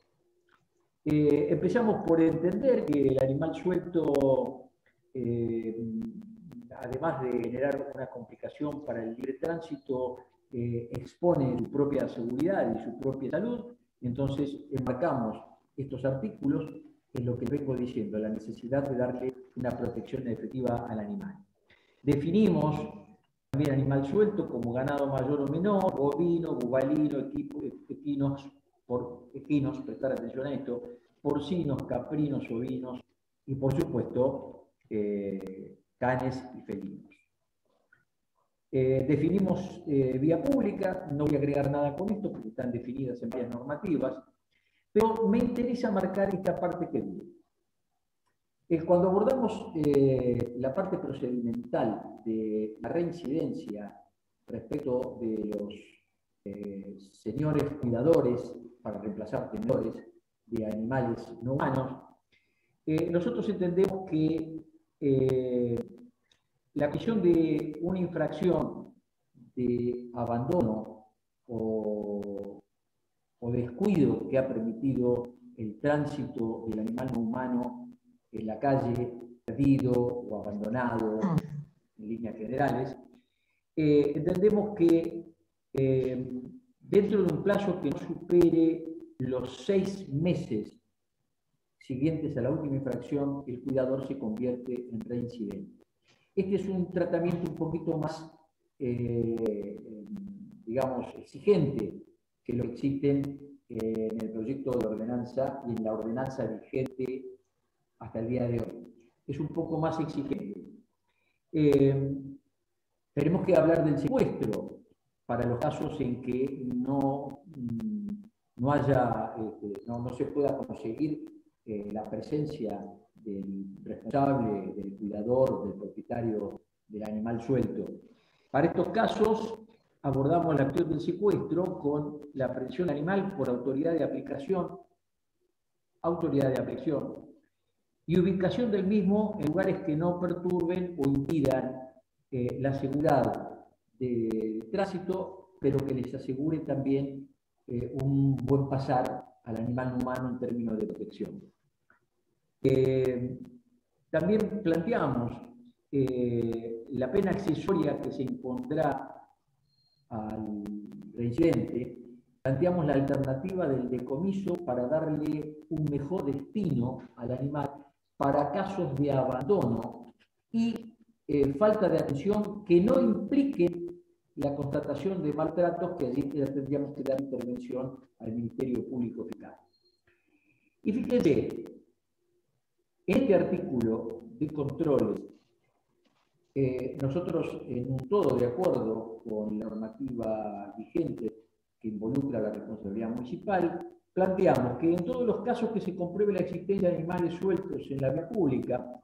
B: Empezamos por entender que el animal suelto, además de generar una complicación para el libre tránsito, expone su propia seguridad y su propia salud. Entonces enmarcamos estos artículos en lo que vengo diciendo, la necesidad de darle una protección efectiva al animal. Definimos también animal suelto como ganado mayor o menor, bovino, bubalino, equinos, prestar atención a esto, porcinos, caprinos, ovinos y por supuesto canes y felinos. Definimos vía pública, no voy a agregar nada con esto porque están definidas en vías normativas, pero me interesa marcar esta parte que viene. Cuando abordamos la parte procedimental de la reincidencia respecto de los señores cuidadores para reemplazar tenedores de animales no humanos, nosotros entendemos que la cuestión de una infracción de abandono o descuido que ha permitido el tránsito del animal no humano en la calle, perdido o abandonado, en líneas generales, entendemos que dentro de un plazo que no supere los 6 meses siguientes a la última infracción, el cuidador se convierte en reincidente. Este es un tratamiento un poquito más, digamos, exigente que lo que existen en el proyecto de ordenanza y en la ordenanza vigente hasta el día de hoy. Es un poco más exigente. Tenemos que hablar del secuestro para los casos en que no se pueda conseguir la presencia del responsable, del cuidador, del propietario del animal suelto. Para estos casos abordamos la cuestión del secuestro con la aprehensión animal por autoridad de aplicación y ubicación del mismo en lugares que no perturben o impidan la seguridad del tránsito, pero que les asegure también un buen pasar al animal humano en términos de protección. También planteamos la pena accesoria que se impondrá al reincidente. Planteamos la alternativa del decomiso para darle un mejor destino al animal para casos de abandono y falta de atención que no impliquen la constatación de maltratos, que allí tendríamos que dar intervención al Ministerio Público Fiscal. Y fíjense, este artículo de controles, nosotros en todo de acuerdo con la normativa vigente que involucra la responsabilidad municipal, planteamos que en todos los casos que se compruebe la existencia de animales sueltos en la vía pública,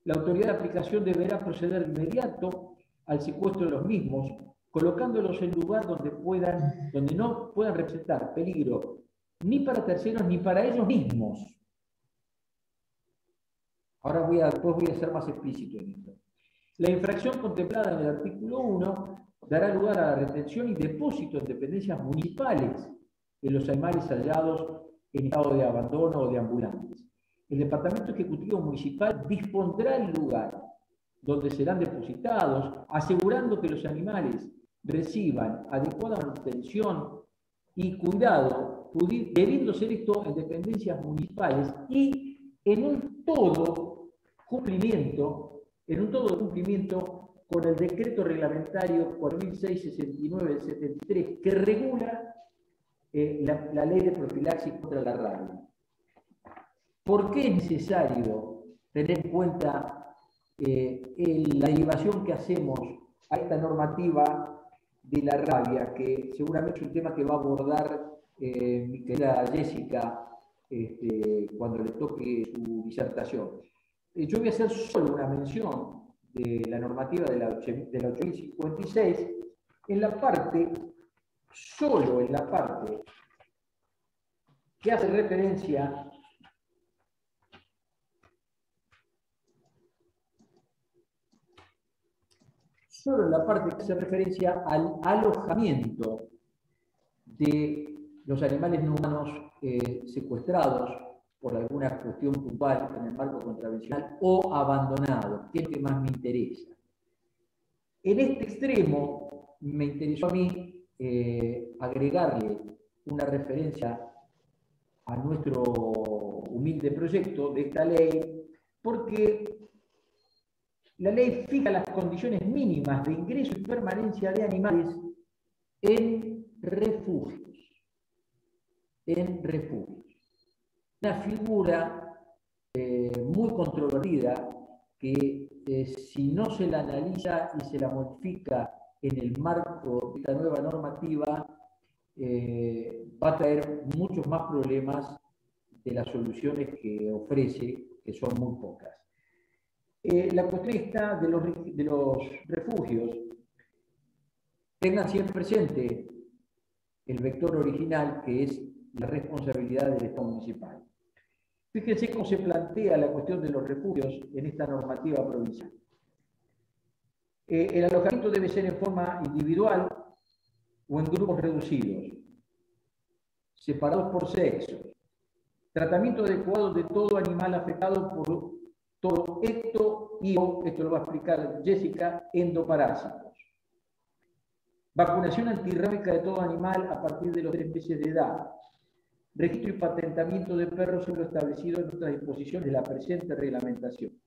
B: la autoridad de aplicación deberá proceder de inmediato al secuestro de los mismos, colocándolos en lugar donde no puedan representar peligro ni para terceros ni para ellos mismos. Ahora después voy a ser más explícito en esto. La infracción contemplada en el artículo 1 dará lugar a la retención y depósito en dependencias municipales de los animales hallados en estado de abandono o de ambulantes. El Departamento Ejecutivo Municipal dispondrá el lugar donde serán depositados, asegurando que los animales reciban adecuada manutención y cuidado, debiendo ser esto en dependencias municipales y en un todo cumplimiento con el decreto reglamentario 4669 del 73, que regula la ley de profilaxis contra la rabia. ¿Por qué es necesario tener en cuenta la derivación que hacemos a esta normativa de la rabia, que seguramente es un tema que va a abordar mi querida Jessica cuando le toque su disertación? Yo voy a hacer solo una mención de la normativa de la 8056 solo en la parte que hace referencia al alojamiento de los animales no humanos secuestrados por alguna cuestión puntual en el marco contravencional o abandonados, que es lo que más me interesa. En este extremo me interesó a mí agregarle una referencia a nuestro humilde proyecto de esta ley, porque la ley fija las condiciones mínimas de ingreso y permanencia de animales en refugios. Una figura muy controvertida que si no se la analiza y se la modifica en el marco de esta nueva normativa, va a traer muchos más problemas de las soluciones que ofrece, que son muy pocas. La cuestión está de los refugios. Tengan siempre presente el vector original, que es la responsabilidad del Estado municipal. Fíjense cómo se plantea la cuestión de los refugios en esta normativa provincial. El alojamiento debe ser en forma individual o en grupos reducidos, separados por sexo. Tratamiento adecuado de todo animal afectado por todo esto lo va a explicar Jessica, endoparásitos. Vacunación antirrábica de todo animal a partir de los 3 meses de edad. Registro y patentamiento de perros según lo establecido en otras disposiciones de la presente reglamentación.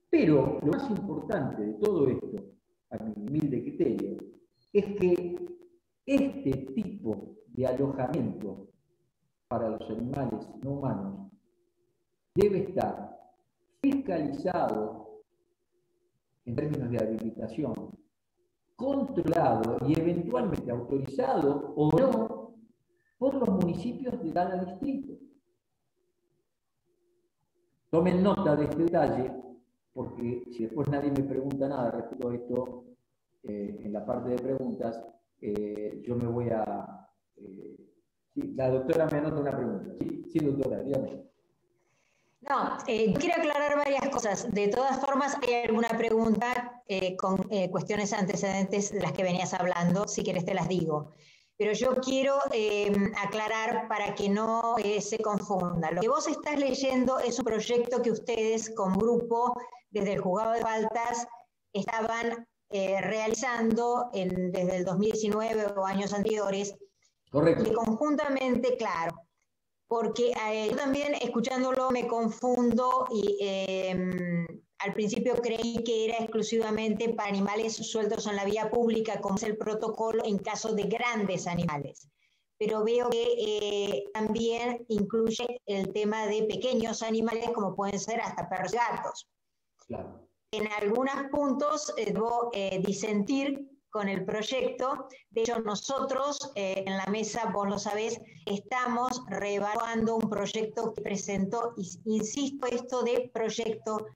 B: Pero lo más importante de todo esto, a mi humilde criterio, es que este tipo de alojamiento para los animales no humanos debe estar fiscalizado en términos de habilitación, controlado y eventualmente autorizado o no por los municipios de cada distrito. Tomen nota de este detalle, porque si después nadie me pregunta nada respecto a esto, en la parte de preguntas, yo me voy a... sí, la doctora me anota una pregunta. Sí, doctora, dígame.
A: No, quiero aclarar varias cosas. De todas formas, hay alguna pregunta con cuestiones antecedentes de las que venías hablando. Si querés te las digo. Pero yo quiero aclarar para que no se confunda. Lo que vos estás leyendo es un proyecto que ustedes, como grupo, desde el Juzgado de Faltas, estaban realizando desde el 2019 o años anteriores.
B: Correcto.
A: Y conjuntamente, claro, porque yo también escuchándolo me confundo y al principio creí que era exclusivamente para animales sueltos en la vía pública, como es el protocolo en caso de grandes animales. Pero veo que también incluye el tema de pequeños animales, como pueden ser hasta perros y gatos.
B: Claro.
A: En algunos puntos debo disentir con el proyecto. De hecho, nosotros en la mesa, vos lo sabés, estamos reevaluando un proyecto que presentó, insisto, esto de proyecto,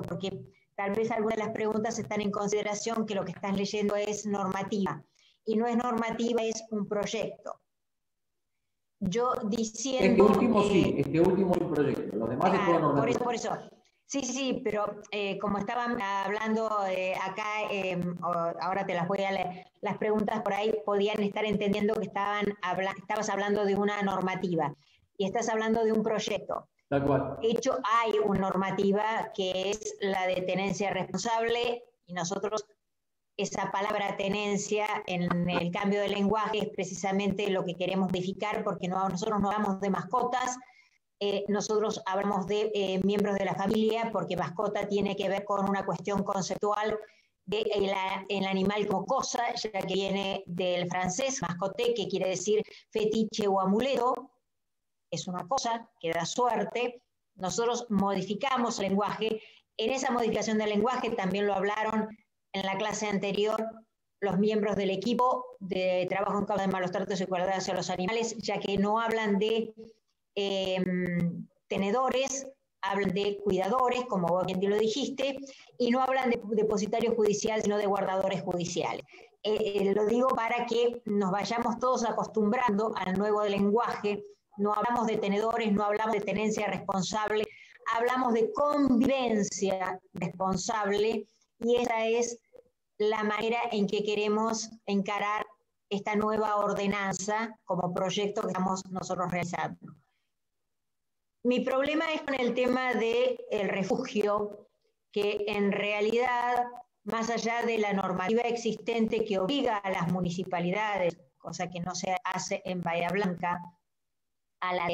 A: porque tal vez algunas de las preguntas están en consideración que lo que estás leyendo es normativa, y no es normativa, es un proyecto. Yo diciendo...
B: Este último sí, este último es un proyecto, los demás es todo normativo.
A: Por eso. Sí, pero como estaban hablando acá, ahora te las voy a leer, las preguntas por ahí podían estar entendiendo que estabas hablando de una normativa y estás hablando de un proyecto.
B: Tal cual.
A: De hecho, hay una normativa que es la de tenencia responsable y nosotros esa palabra tenencia en el cambio de lenguaje es precisamente lo que queremos modificar porque nosotros no hablamos de mascotas. Nosotros hablamos de miembros de la familia porque mascota tiene que ver con una cuestión conceptual de el animal como cosa, ya que viene del francés, mascoté, que quiere decir fetiche o amuleto, es una cosa que da suerte. Nosotros modificamos el lenguaje. En esa modificación del lenguaje también lo hablaron en la clase anterior los miembros del equipo de trabajo en causa de malos tratos y crueldad hacia los animales, ya que no hablan de tenedores, hablan de cuidadores, como vos bien lo dijiste, y no hablan de depositarios judiciales, sino de guardadores judiciales. Lo digo para que nos vayamos todos acostumbrando al nuevo lenguaje. No hablamos de tenedores, no hablamos de tenencia responsable, hablamos de convivencia responsable, y esa es la manera en que queremos encarar esta nueva ordenanza como proyecto que estamos nosotros realizando. Mi problema es con el tema del refugio, que en realidad, más allá de la normativa existente que obliga a las municipalidades, cosa que no se hace en Bahía Blanca, a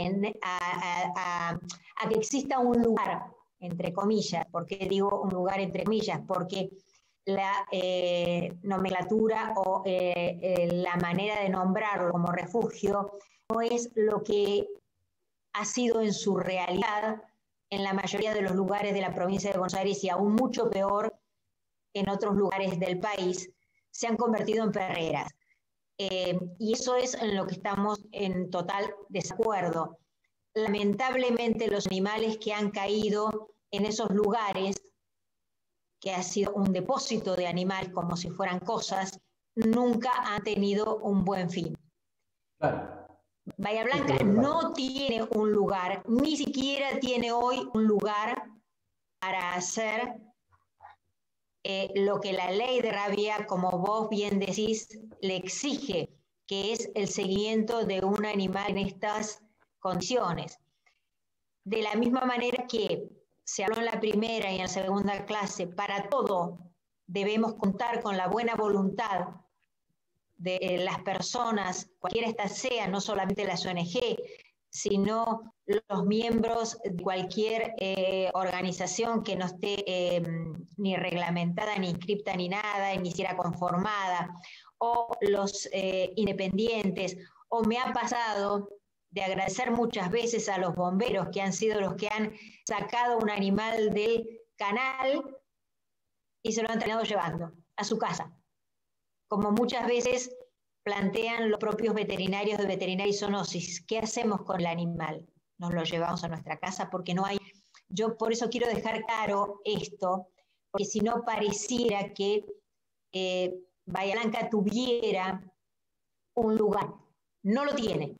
A: que exista un lugar, entre comillas. ¿Por qué digo un lugar entre comillas? Porque la nomenclatura o la manera de nombrarlo como refugio no es lo que ha sido en su realidad en la mayoría de los lugares de la provincia de Buenos Aires y aún mucho peor en otros lugares del país, se han convertido en perreras. Y eso es en lo que estamos en total desacuerdo. lamentablemente los animales que han caído en esos lugares, que ha sido un depósito de animales como si fueran cosas, nunca han tenido un buen fin.
B: Claro.
A: Bahía Blanca no tiene un lugar, ni siquiera tiene hoy un lugar para hacer lo que la ley de rabia, como vos bien decís, le exige, que es el seguimiento de un animal en estas condiciones. De la misma manera que se habló en la primera y en la segunda clase, para todo debemos contar con la buena voluntad de las personas, cualquiera esta sea, no solamente las ONG, sino los miembros de cualquier organización que no esté ni reglamentada, ni inscripta, ni nada, ni siquiera conformada, o los independientes, o me ha pasado de agradecer muchas veces a los bomberos que han sido los que han sacado un animal del canal y se lo han terminado llevando a su casa. Como muchas veces plantean los propios veterinarios de Veterinaria y Zoonosis, ¿qué hacemos con el animal? Nos lo llevamos a nuestra casa porque no hay... Yo por eso quiero dejar claro esto, porque si no pareciera que Bahía Blanca tuviera un lugar. No lo tiene,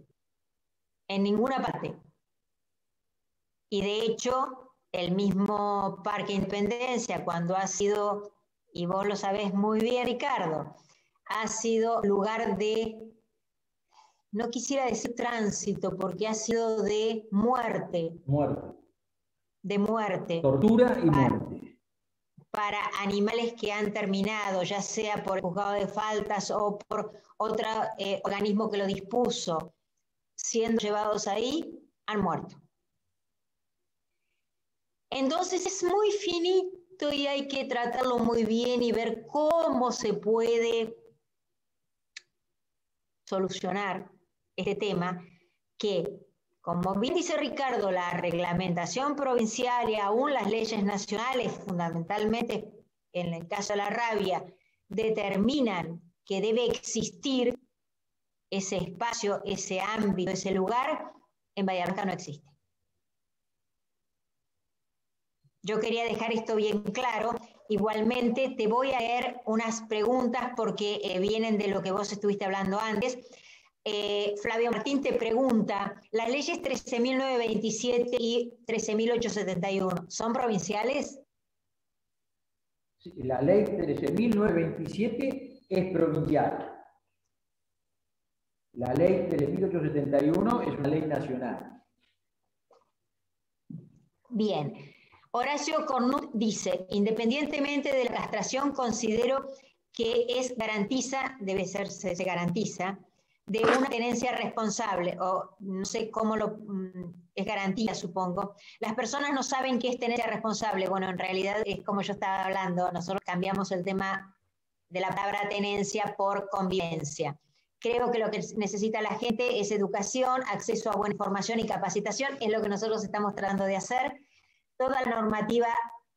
A: en ninguna parte. Y de hecho, el mismo Parque Independencia, cuando ha sido, y vos lo sabés muy bien, Ricardo, ha sido lugar de, no quisiera decir tránsito, porque ha sido de muerte.
B: Muerte.
A: De muerte.
B: Tortura y muerte.
A: Para animales que han terminado, ya sea por el juzgado de faltas o por otro organismo que lo dispuso, siendo llevados ahí, han muerto. Entonces es muy finito y hay que tratarlo muy bien y ver cómo se puede solucionar este tema que, como bien dice Ricardo, la reglamentación provincial y aún las leyes nacionales, fundamentalmente en el caso de la rabia, determinan que debe existir ese espacio, ese ámbito, ese lugar. En Bahía Blanca no existe. Yo quería dejar esto bien claro. Igualmente te voy a leer unas preguntas porque vienen de lo que vos estuviste hablando antes. Flavio Martín te pregunta, ¿las leyes 13.927 y 13.871 son provinciales?
B: Sí, la ley 13.927 es provincial. La ley 13.871 es una ley nacional.
A: Bien. Horacio Cornut dice, independientemente de la castración, considero que debe ser, se garantiza, de una tenencia responsable, o no sé cómo es garantía, supongo. Las personas no saben qué es tenencia responsable. Bueno, en realidad es como yo estaba hablando, nosotros cambiamos el tema de la palabra tenencia por convivencia. Creo que lo que necesita la gente es educación, acceso a buena información y capacitación, es lo que nosotros estamos tratando de hacer. Toda la normativa,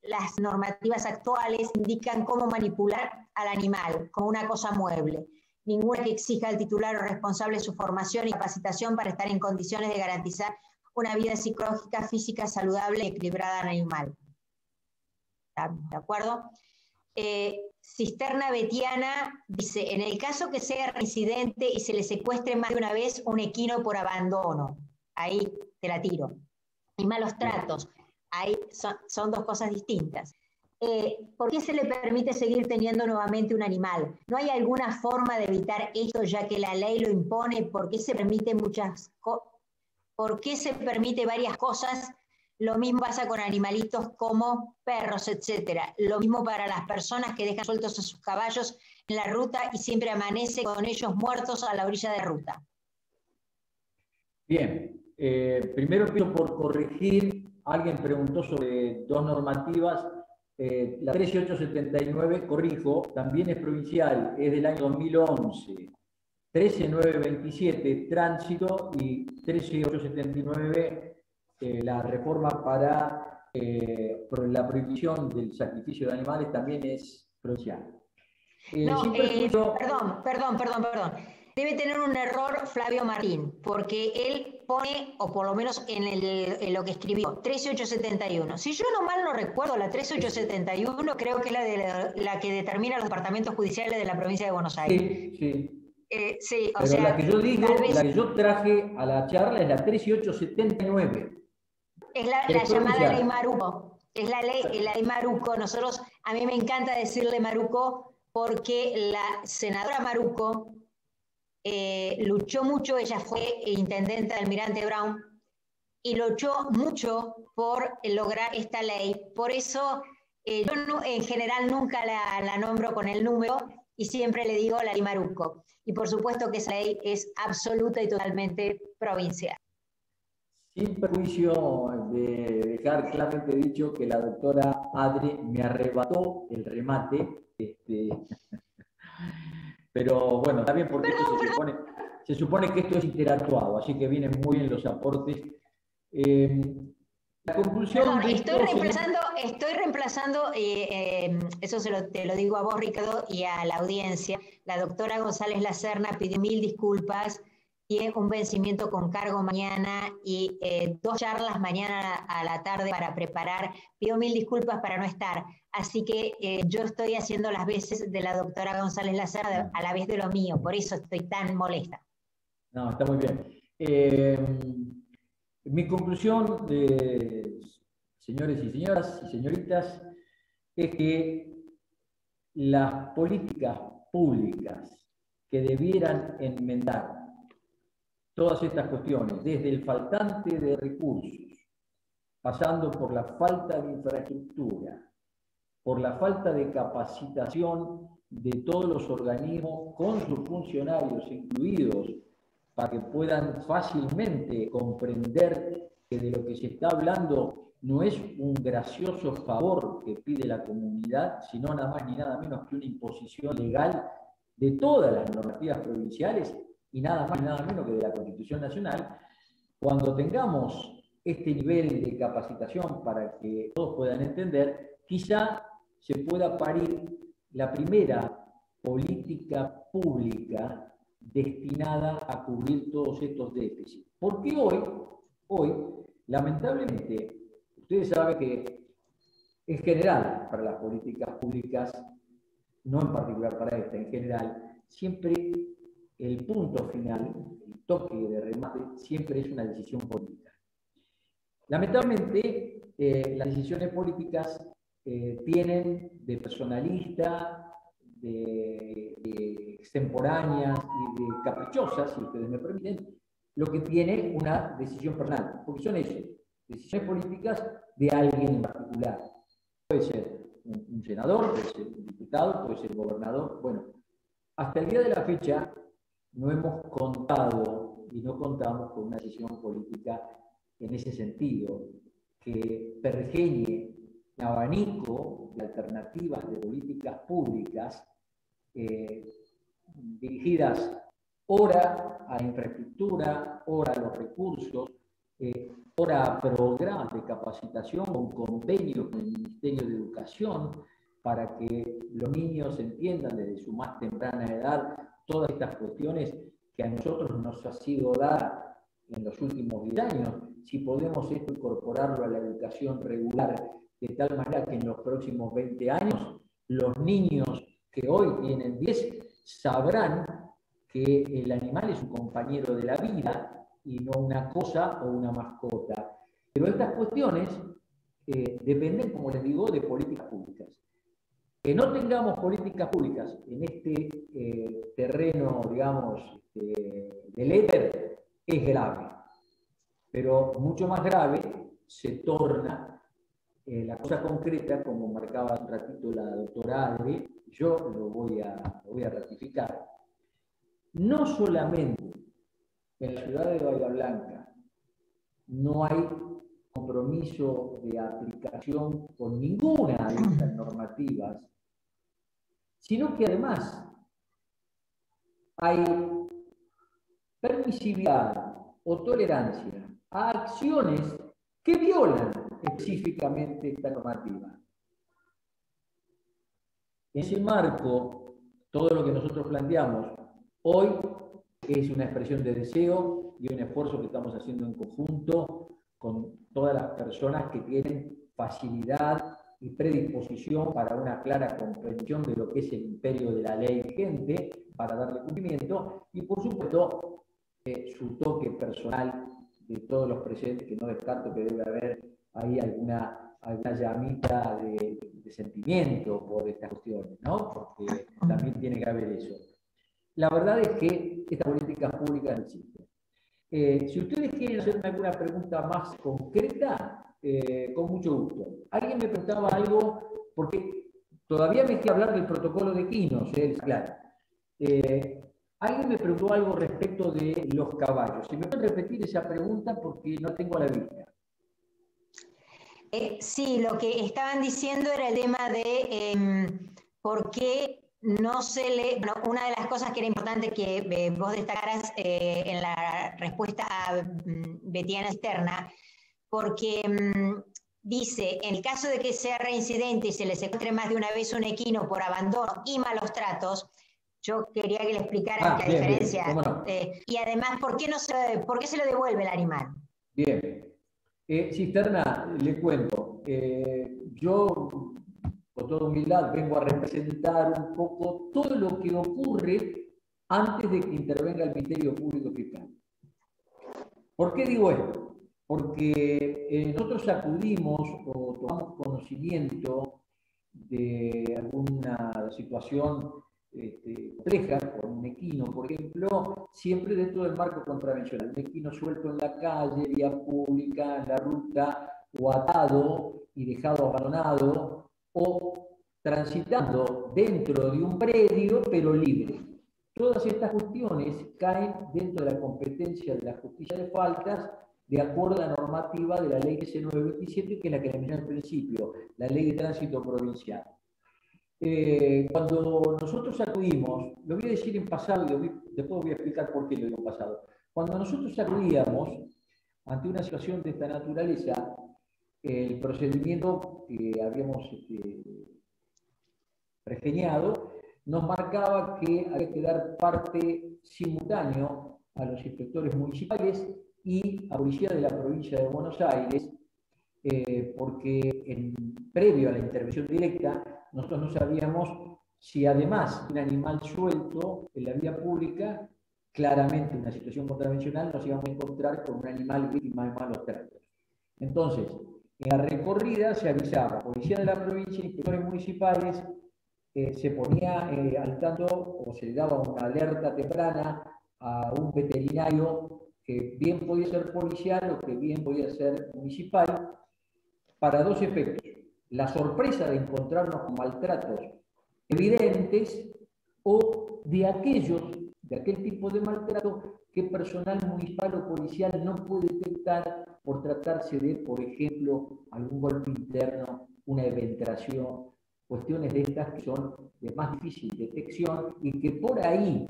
A: las normativas actuales indican cómo manipular al animal, como una cosa mueble. Ninguna que exija al titular o responsable su formación y capacitación para estar en condiciones de garantizar una vida psicológica, física, saludable y equilibrada al animal. ¿De acuerdo? Cisterna Betiana dice, en el caso que sea reincidente y se le secuestre más de una vez un equino por abandono, ahí te la tiro, y malos tratos, ahí son dos cosas distintas. ¿Por qué se le permite seguir teniendo nuevamente un animal? ¿No hay alguna forma de evitar esto ya que la ley lo impone? ¿Por qué se permite varias cosas? Lo mismo pasa con animalitos como perros, etcétera. Lo mismo para las personas que dejan sueltos a sus caballos en la ruta y siempre amanece con ellos muertos a la orilla de la ruta.
B: Bien, primero empiezo por corregir. Alguien preguntó sobre dos normativas. La 13879, corrijo, también es provincial, es del año 2011. 13927, tránsito, y 13879, la reforma para la prohibición del sacrificio de animales, también es provincial.
A: Perdón. Debe tener un error Flavio Martín, porque él pone, o por lo menos en lo que escribió, 13871. Si yo no mal no recuerdo, la 13871 creo que es la que determina los departamentos judiciales de la provincia de Buenos Aires.
B: Sí, sí.
A: Sí, o
B: Pero
A: sea,
B: la que yo digo,
A: tal vez
B: la que yo traje a la charla es la 13879.
A: es la llamada ley Maruco. Es la ley Maruco. A mí me encanta decirle Maruco porque la senadora Maruco luchó mucho, ella fue intendente de Almirante Brown, y luchó mucho por lograr esta ley. Por eso yo en general nunca la nombro con el número y siempre le digo la ley Maruco. Y por supuesto que esa ley es absoluta y totalmente provincial.
B: Sin perjuicio de dejar claramente dicho que la doctora Adri me arrebató el remate, pero bueno, también porque se supone que esto es interactuado, así que vienen muy bien los aportes. La conclusión.
A: Perdón, estoy reemplazando, eso te lo digo a vos, Ricardo, y a la audiencia. La doctora González Lacerna pidió 1000 disculpas, tiene un vencimiento con cargo mañana y 2 charlas mañana a la tarde para preparar. Pido 1000 disculpas para no estar. Así que yo estoy haciendo las veces de la doctora González Lacerna a la vez de lo mío, por eso estoy tan molesta.
B: No, está muy bien. Mi conclusión, señores y señoras y señoritas, es que las políticas públicas que debieran enmendar todas estas cuestiones, desde el faltante de recursos, pasando por la falta de infraestructura, por la falta de capacitación de todos los organismos con sus funcionarios incluidos, para que puedan fácilmente comprender que de lo que se está hablando no es un gracioso favor que pide la comunidad, sino nada más ni nada menos que una imposición legal de todas las normativas provinciales y nada más ni nada menos que de la Constitución Nacional. Cuando tengamos este nivel de capacitación para que todos puedan entender, quizá se pueda parir la primera política pública destinada a cubrir todos estos déficits. Porque hoy, lamentablemente, ustedes saben que en general, para las políticas públicas, no en particular para esta, en general, siempre el punto final, el toque de remate, siempre es una decisión política. Lamentablemente, las decisiones políticas tienen de personalista, de extemporáneas y de caprichosas, si ustedes me permiten, lo que tiene una decisión personal, porque son eso, decisiones políticas de alguien en particular. Puede ser un senador, puede ser un diputado, puede ser un gobernador. Bueno, hasta el día de la fecha no hemos contado y no contamos con una decisión política en ese sentido, que pergeñe un abanico de alternativas de políticas públicas dirigidas ora a infraestructura, ora a los recursos, ora a programas de capacitación con convenios con el Ministerio de Educación para que los niños entiendan desde su más temprana edad todas estas cuestiones que a nosotros nos ha sido dada en los últimos 10 años. Si podemos esto incorporarlo a la educación regular, de tal manera que en los próximos 20 años los niños que hoy tienen 10 sabrán que el animal es un compañero de la vida y no una cosa o una mascota. Pero estas cuestiones dependen, como les digo, de políticas públicas. Que no tengamos políticas públicas en este terreno, digamos, del éter, es grave. Pero mucho más grave se torna la cosa concreta, como marcaba un ratito la doctora Adri, yo lo voy a ratificar. No solamente en la ciudad de Bahía Blanca no hay compromiso de aplicación con ninguna de estas normativas, sino que además hay permisividad o tolerancia a acciones que violan específicamente esta normativa. En ese marco, todo lo que nosotros planteamos hoy es una expresión de deseo y un esfuerzo que estamos haciendo en conjunto con todas las personas que tienen facilidad y predisposición para una clara comprensión de lo que es el imperio de la ley vigente, para darle cumplimiento, y por supuesto su toque personal de todos los presentes, que no descarto que debe haber ahí alguna llamita de sentimiento por estas cuestiones, ¿no? Porque también tiene que haber eso. La verdad es que estas políticas públicas no existen. Si ustedes quieren hacerme alguna pregunta más concreta, con mucho gusto. Alguien me preguntaba algo, porque todavía me queda hablar del protocolo de Quinos, claro. Alguien me preguntó algo respecto de los caballos. Si me pueden repetir esa pregunta porque no tengo a la vista.
A: Sí, lo que estaban diciendo era el tema de por qué no se le... Bueno, una de las cosas que era importante que vos destacaras en la respuesta a Betiana Cisterna, porque dice, en el caso de que sea reincidente y se le secuestre más de una vez un equino por abandono y malos tratos, yo quería que le explicaran la diferencia. Bien, no. Y además, ¿por qué se lo devuelve el animal?
B: Bien. Cisterna, le cuento. Yo, con toda humildad, vengo a representar un poco todo lo que ocurre antes de que intervenga el Ministerio Público Fiscal. ¿Por qué digo esto? Porque nosotros acudimos o tomamos conocimiento de alguna situación compleja, con un equino, por ejemplo, siempre dentro del marco contravencional. Un equino suelto en la calle, vía pública, en la ruta, o atado y dejado abandonado, o transitando dentro de un predio, pero libre. Todas estas cuestiones caen dentro de la competencia de la justicia de faltas, de acuerdo a la normativa de la ley 1927, que es la que le mencioné al principio, la ley de tránsito provincial. Cuando nosotros acudimos, lo voy a decir en pasado y después voy a explicar por qué lo digo en pasado. Cuando nosotros acudíamos ante una situación de esta naturaleza, el procedimiento que habíamos pergeñado nos marcaba que había que dar parte simultáneo a los inspectores municipales y a la policía de la provincia de Buenos Aires, porque previo a la intervención directa, nosotros no sabíamos si además de un animal suelto en la vía pública, claramente en una situación contravencional, nos íbamos a encontrar con un animal víctima de malos tratos. Entonces, en la recorrida se avisaba, policía de la provincia, inspectores municipales, se ponía al tanto o se le daba una alerta temprana a un veterinario que bien podía ser policial o que bien podía ser municipal, para dos efectos. La sorpresa de encontrarnos con maltratos evidentes o de aquel tipo de maltrato que personal municipal o policial no puede detectar por tratarse de, por ejemplo, algún golpe interno, una eventración, cuestiones de estas que son de más difícil detección y que por ahí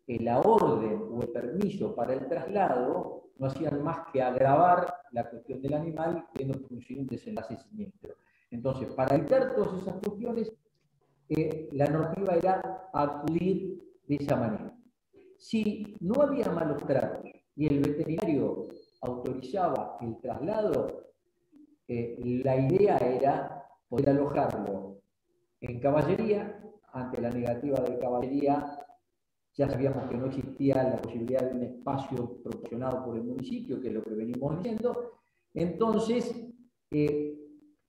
B: la orden o el permiso para el traslado no hacían más que agravar la cuestión del animal, queriendo producir un desenlace siniestro. Entonces, para evitar todas esas cuestiones, la normativa era acudir de esa manera. Si no había malos tratos y el veterinario autorizaba el traslado, la idea era poder alojarlo en caballería. Ante la negativa de caballería, ya sabíamos que no existía la posibilidad de un espacio proporcionado por el municipio, que es lo que venimos viendo. Entonces,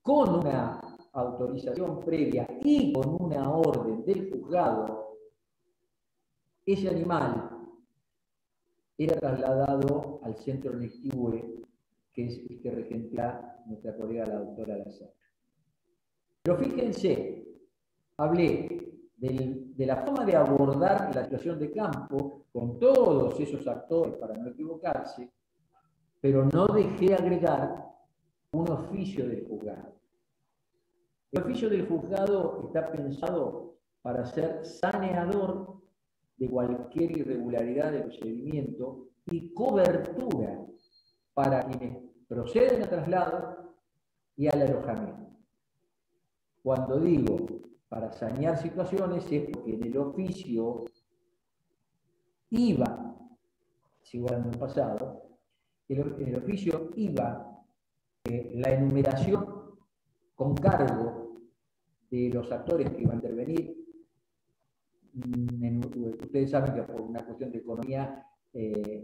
B: con una autorización previa y con una orden del juzgado, ese animal era trasladado al centro Nechihue, que es el que regentea nuestra colega la doctora Lazar. Pero fíjense, hablé de la forma de abordar la situación de campo con todos esos actores para no equivocarse, pero no dejé agregar un oficio del juzgado. El oficio del juzgado está pensado para ser saneador de cualquier irregularidad de procedimiento y cobertura para quienes proceden al traslado y al alojamiento. Cuando digo para sanear situaciones es porque en el oficio iba sigo hablando del pasado, en el oficio iba la enumeración con cargo de los actores que iban a intervenir. Ustedes saben que por una cuestión de economía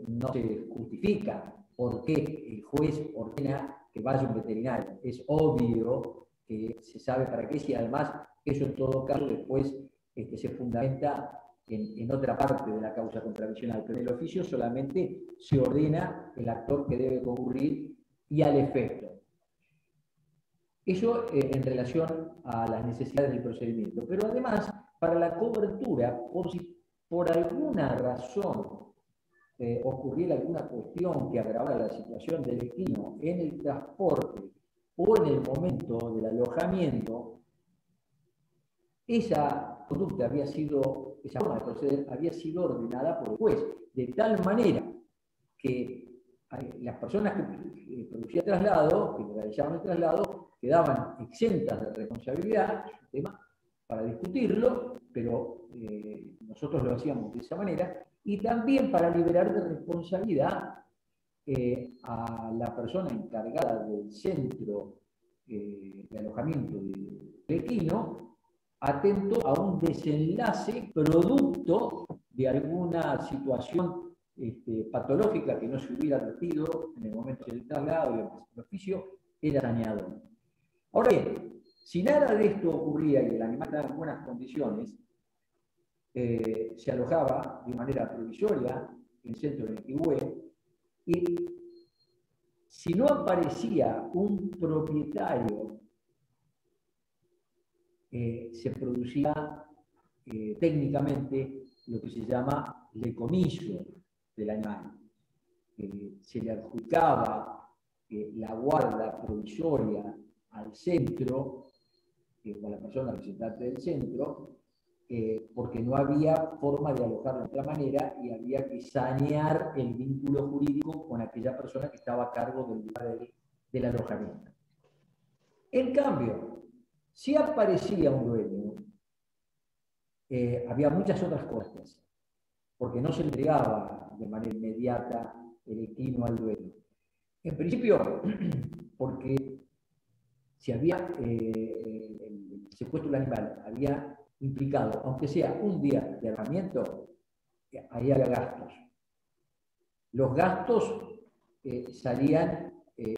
B: no se justifica por qué el juez ordena que vaya un veterinario. Es obvio que se sabe para qué, y además eso en todo caso después se fundamenta en otra parte de la causa contravencional, pero en el oficio solamente se ordena el actor que debe concurrir y al efecto. Eso en relación a las necesidades del procedimiento, pero además para la cobertura, por si por alguna razón ocurriera alguna cuestión que agravara la situación del equino en el transporte o en el momento del alojamiento, esa conducta había sido, esa forma de proceder había sido ordenada por el juez, de tal manera que las personas que producían traslado, que realizaban el traslado, quedaban exentas de responsabilidad. Es un tema para discutirlo, pero nosotros lo hacíamos de esa manera, y también para liberar de responsabilidad a la persona encargada del centro de alojamiento del equino, atento a un desenlace producto de alguna situación patológica que no se hubiera advertido en el momento del traslado, y el oficio era dañador. Ahora bien, si nada de esto ocurría y el animal estaba en buenas condiciones, se alojaba de manera provisoria en el centro del Quihue, y si no aparecía un propietario, se producía técnicamente lo que se llama decomiso del animal. Se le adjudicaba la guarda provisoria al centro, o a la persona representante del centro, porque no había forma de alojarlo de otra manera y había que sanear el vínculo jurídico con aquella persona que estaba a cargo del lugar del alojamiento. En cambio, si aparecía un dueño, había muchas otras cosas, porque no se entregaba de manera inmediata el equino al dueño. En principio, porque si había el secuestro del animal había implicado, aunque sea un día de alojamiento, ahí había gastos. Los gastos salían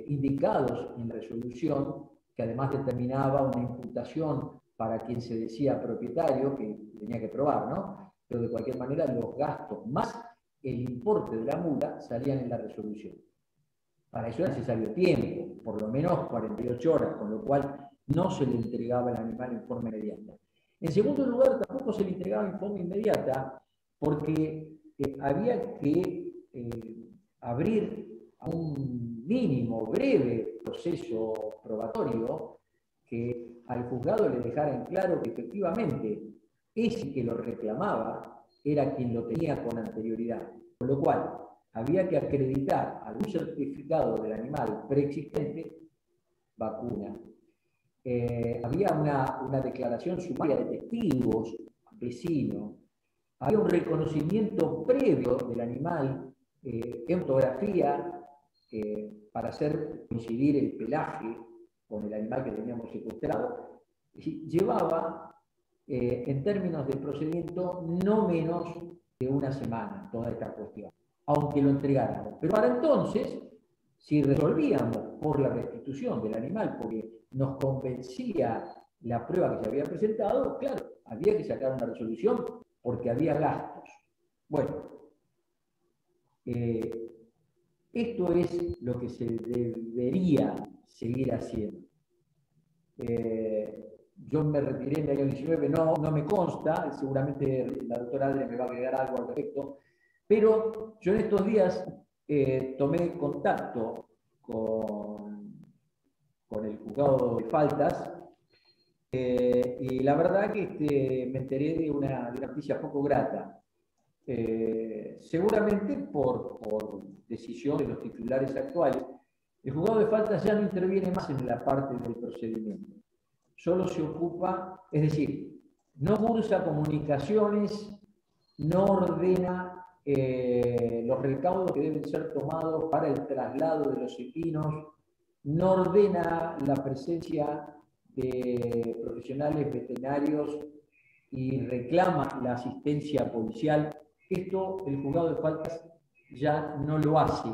B: indicados en la resolución, que además determinaba una imputación para quien se decía propietario, que tenía que probar, ¿no? Pero de cualquier manera los gastos más el importe de la multa salían en la resolución. Para eso era necesario tiempo, por lo menos 48 horas, con lo cual no se le entregaba el animal en forma inmediata. En segundo lugar, tampoco se le entregaba en forma inmediata porque había que abrir a un mínimo, breve proceso probatorio que al juzgado le dejara en claro que efectivamente ese que lo reclamaba era quien lo tenía con anterioridad. Con lo cual, había que acreditar algún certificado del animal preexistente, vacuna. Había una declaración sumaria de testigos, vecinos. Había un reconocimiento previo del animal en fotografía para hacer coincidir el pelaje con el animal que teníamos secuestrado. Llevaba, en términos de procedimiento, no menos de una semana toda esta cuestión, aunque lo entregáramos. Pero para entonces, si resolvíamos por la restitución del animal, porque nos convencía la prueba que se había presentado, claro, había que sacar una resolución porque había gastos. Bueno, esto es lo que se debería seguir haciendo. Yo me retiré en el año 19, no me consta, seguramente la doctora Adria me va a agregar algo al respecto, pero yo en estos días tomé contacto con el juzgado de faltas y la verdad que me enteré de una noticia poco grata. Seguramente por decisión de los titulares actuales, el juzgado de faltas ya no interviene más en la parte del procedimiento. Solo se ocupa, es decir, no cursa comunicaciones, no ordena los recaudos que deben ser tomados para el traslado de los equinos, no ordena la presencia de profesionales veterinarios y reclama la asistencia policial. Esto el juzgado de faltas ya no lo hace.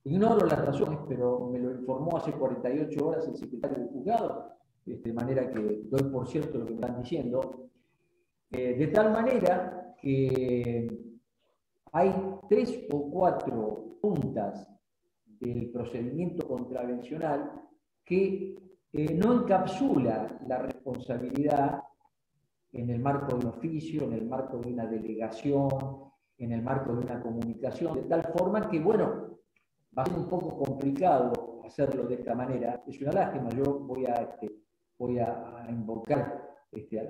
B: Ignoro las razones, pero me lo informó hace 48 horas el secretario del juzgado, de manera que doy por cierto lo que me están diciendo. De tal manera que hay 3 o 4 puntas del procedimiento contravencional que no encapsula la responsabilidad en el marco de un oficio, en el marco de una delegación, en el marco de una comunicación, de tal forma que, bueno, va a ser un poco complicado hacerlo de esta manera. Es una lástima. Yo voy a invocar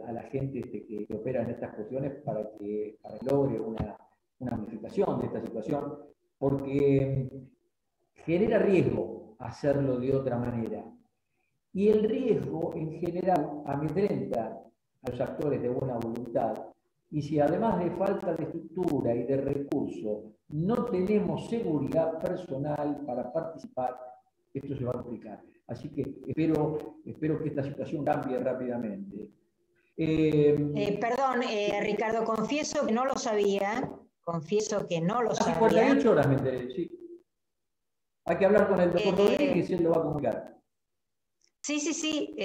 B: a la gente que opera en estas cuestiones para que logre una modificación de esta situación, porque genera riesgo hacerlo de otra manera. Y el riesgo, en general, amedrenta a los actores de buena voluntad. Y si además de falta de estructura y de recursos no tenemos seguridad personal para participar, esto se va a complicar. Así que espero que esta situación cambie rápidamente.
A: Perdón, Ricardo, confieso que no lo sabía. Confieso que no lo sabía.
B: Hace 48 horas me enteré, sí. Hay que hablar con el doctor Rodríguez y él lo va a comunicar.
A: Sí,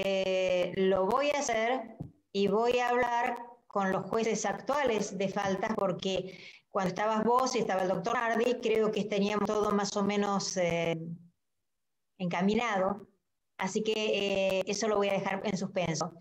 A: lo voy a hacer y voy a hablar con los jueces actuales de faltas, porque cuando estabas vos y estaba el doctor Nardi, creo que teníamos todo más o menos encaminado, así que eso lo voy a dejar en suspenso.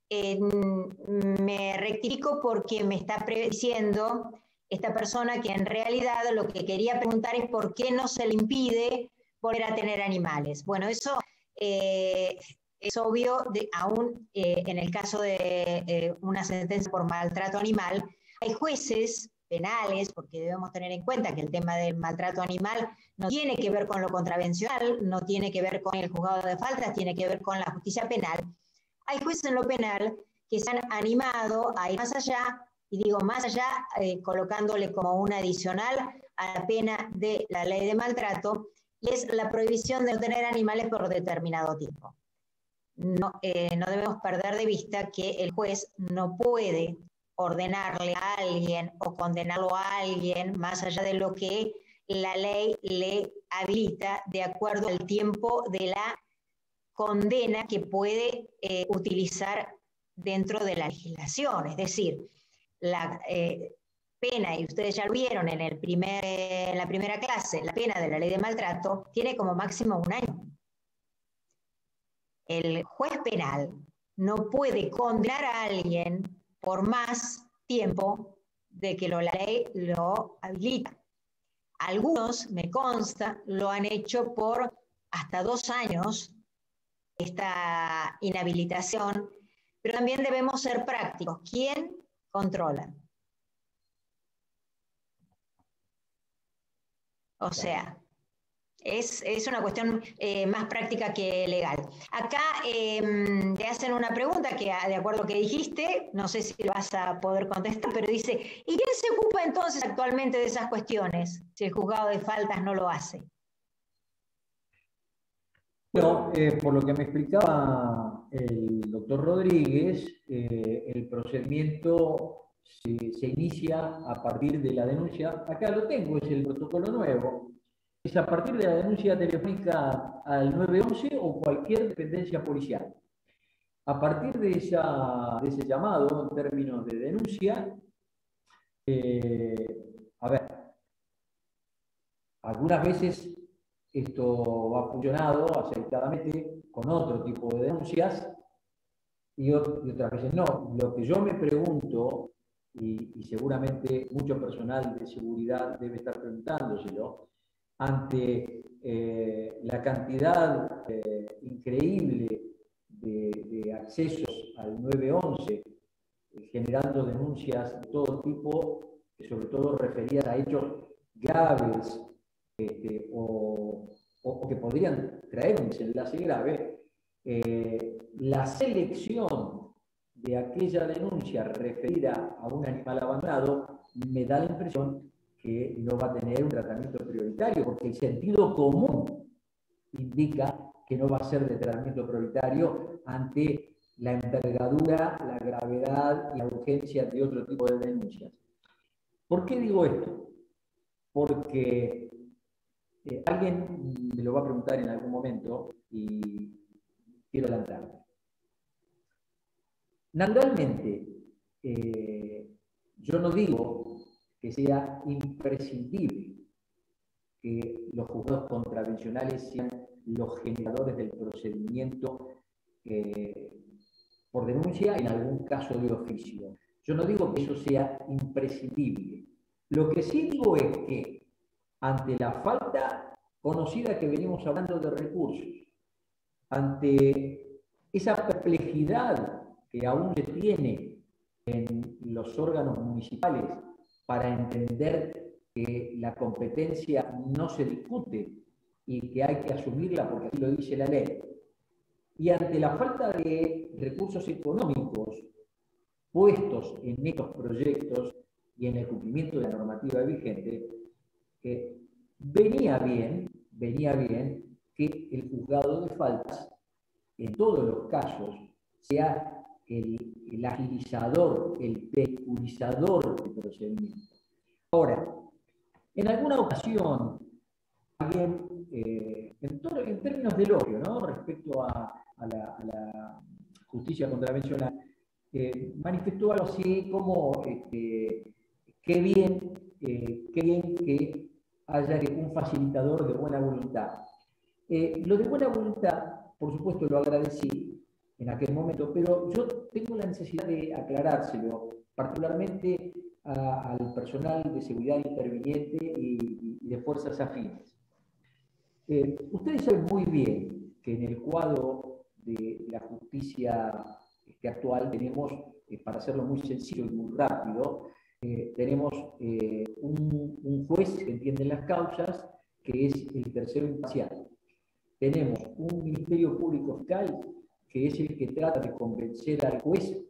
A: Me rectifico porque me está diciendo esta persona que en realidad lo que quería preguntar es por qué no se le impide volver a tener animales. Bueno, eso es obvio, aún en el caso de una sentencia por maltrato animal, hay jueces penales, porque debemos tener en cuenta que el tema del maltrato animal no tiene que ver con lo contravencional, no tiene que ver con el juzgado de faltas, tiene que ver con la justicia penal. Hay jueces en lo penal que se han animado a ir más allá, y digo más allá, colocándole como una adicional a la pena de la ley de maltrato, y es la prohibición de no tener animales por determinado tiempo. No debemos perder de vista que el juez no puede ordenarle a alguien o condenarlo a alguien más allá de lo que la ley le habilita de acuerdo al tiempo de la condena que puede utilizar dentro de la legislación. Es decir, la pena, y ustedes ya lo vieron en la primera clase, la pena de la ley de maltrato tiene como máximo 1 año. El juez penal no puede condenar a alguien por más tiempo de que la ley lo habilita. Algunos, me consta, lo han hecho por hasta 2 años, esta inhabilitación, pero también debemos ser prácticos. ¿Quién controla? O sea, es una cuestión más práctica que legal. Acá te hacen una pregunta que, de acuerdo a lo que dijiste, no sé si lo vas a poder contestar, pero dice, ¿y quién se ocupa entonces actualmente de esas cuestiones si el juzgado de faltas no lo hace?
B: Bueno, por lo que me explicaba el doctor Rodríguez, el procedimiento se inicia a partir de la denuncia. Acá lo tengo, es el protocolo nuevo. Es a partir de la denuncia telefónica al 911 o cualquier dependencia policial. A partir de ese llamado en términos de denuncia, a ver, algunas veces esto ha funcionado acertadamente con otro tipo de denuncias y otras veces no. Lo que yo me pregunto, y seguramente mucho personal de seguridad debe estar preguntándoselo, ante la cantidad increíble de accesos al 911, generando denuncias de todo tipo, sobre todo referidas a hechos graves, o que podrían traer un desenlace grave, la selección de aquella denuncia referida a un animal abandonado me da la impresión que no va a tener un tratamiento prioritario, porque el sentido común indica que no va a ser de tratamiento prioritario ante la envergadura, la gravedad y la urgencia de otro tipo de denuncias. ¿Por qué digo esto? Porque alguien me lo va a preguntar en algún momento y quiero adelantarme. Naturalmente, yo no digo que sea imprescindible que los juzgados contravencionales sean los generadores del procedimiento por denuncia, en algún caso de oficio. Yo no digo que eso sea imprescindible. Lo que sí digo es que ante la falta conocida que venimos hablando de recursos, ante esa perplejidad que aún se tiene en los órganos municipales para entender que la competencia no se discute y que hay que asumirla porque así lo dice la ley, y ante la falta de recursos económicos puestos en estos proyectos y en el cumplimiento de la normativa vigente, venía bien que el juzgado de faltas, en todos los casos, sea el agilizador, el pecunizador del procedimiento. Ahora, en alguna ocasión, alguien, en términos de elogio, ¿no?, respecto a la justicia contravencional, manifestó algo así como qué bien que haya un facilitador de buena voluntad. Lo de buena voluntad, por supuesto, lo agradecí en aquel momento, pero yo tengo la necesidad de aclarárselo, particularmente al personal de seguridad interviniente y de fuerzas afines. Ustedes saben muy bien que en el cuadro de la justicia actual tenemos, para hacerlo muy sencillo y muy rápido, tenemos un juez que entiende las causas, que es el tercero imparcial. Tenemos un ministerio público fiscal, que es el que trata de convencer al juez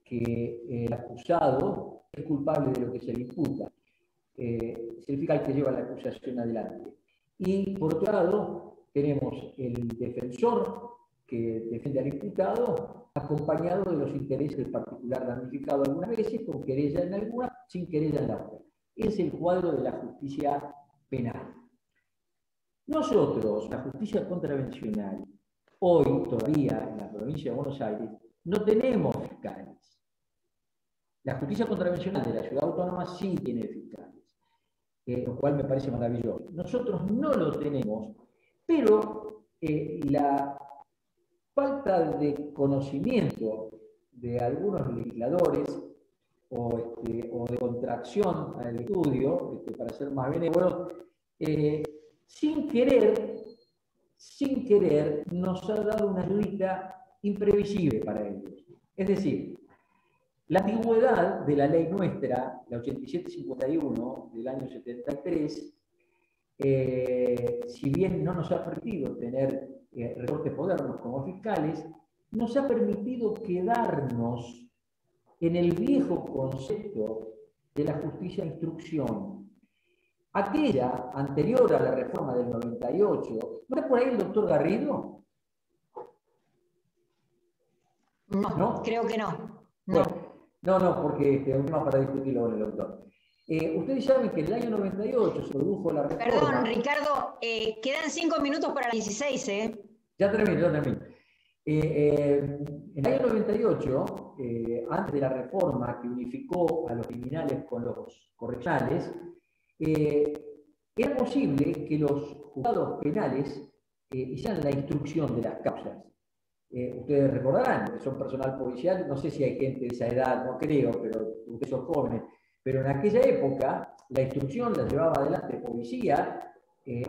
B: que el acusado es culpable de lo que se le imputa. Es el fiscal que lleva la acusación adelante. Y por otro lado, tenemos el defensor que defiende al imputado, acompañado de los intereses del particular damnificado algunas veces, con querella en alguna, sin querella en la otra. Es el cuadro de la justicia penal. Nosotros, la justicia contravencional, hoy todavía en la provincia de Buenos Aires, no tenemos fiscales. La justicia contravencional de la ciudad autónoma sí tiene fiscales, lo cual me parece maravilloso. Nosotros no lo tenemos, pero la falta de conocimiento de algunos legisladores o de contracción al estudio, para ser más benévolos, sin querer, nos ha dado una ayudita imprevisible para ellos. Es decir, la antigüedad de la ley nuestra, la 8751 del año 73, si bien no nos ha permitido tener resortes modernos como fiscales, nos ha permitido quedarnos en el viejo concepto de la justicia de instrucción. Aquella anterior a la reforma del 98, ¿no está por ahí el doctor Garrido?
A: No, creo que no.
B: No, porque es un tema para discutirlo con el doctor. Ustedes saben que en el año 98 se produjo la reforma.
A: Perdón, Ricardo, quedan 5 minutos para las 16, ¿eh?
B: Ya termino. En el año 98, antes de la reforma que unificó a los criminales con los correccionales, era posible que los juzgados penales hicieran la instrucción de las causas. Ustedes recordarán que son personal policial, no sé si hay gente de esa edad, no creo, pero ustedes son jóvenes, pero en aquella época la instrucción la llevaba adelante policía,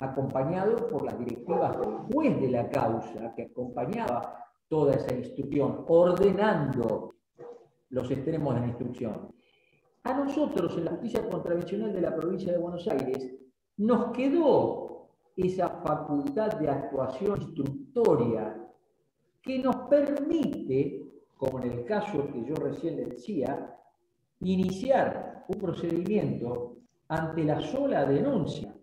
B: acompañado por las directivas del juez de la causa, que acompañaba toda esa instrucción, ordenando los extremos de la instrucción. A nosotros, en la justicia contravencional de la provincia de Buenos Aires, nos quedó esa facultad de actuación instructoria que nos permite, como en el caso que yo recién le decía, iniciar un procedimiento ante la sola denuncia,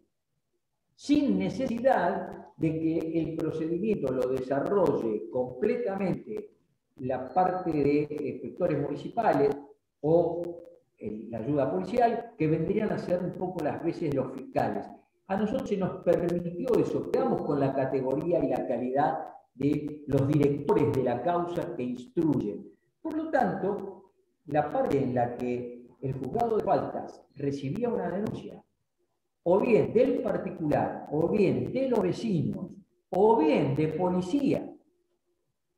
B: sin necesidad de que el procedimiento lo desarrolle completamente la parte de inspectores municipales o la ayuda policial, que vendrían a ser un poco las veces los fiscales. A nosotros se nos permitió eso, quedamos con la categoría y la calidad de los directores de la causa que instruyen. Por lo tanto, la parte en la que el juzgado de faltas recibía una denuncia, o bien del particular, o bien de los vecinos, o bien de policía,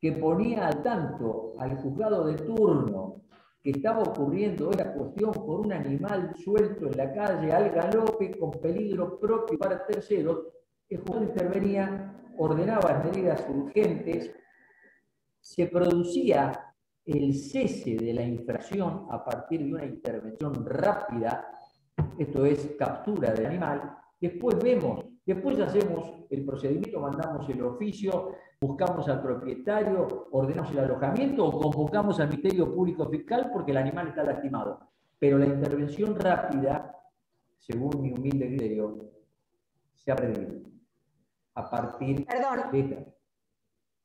B: que ponía al tanto al juzgado de turno que estaba ocurriendo esta cuestión por un animal suelto en la calle al galope con peligro propio para terceros, el juzgado intervenía, ordenaba medidas urgentes, se producía el cese de la infracción a partir de una intervención rápida, esto es captura del animal, después hacemos el procedimiento, mandamos el oficio, buscamos al propietario, ordenamos el alojamiento o convocamos al Ministerio Público Fiscal porque el animal está lastimado. Pero la intervención rápida, según mi humilde criterio, se ha perdido a partir de esta.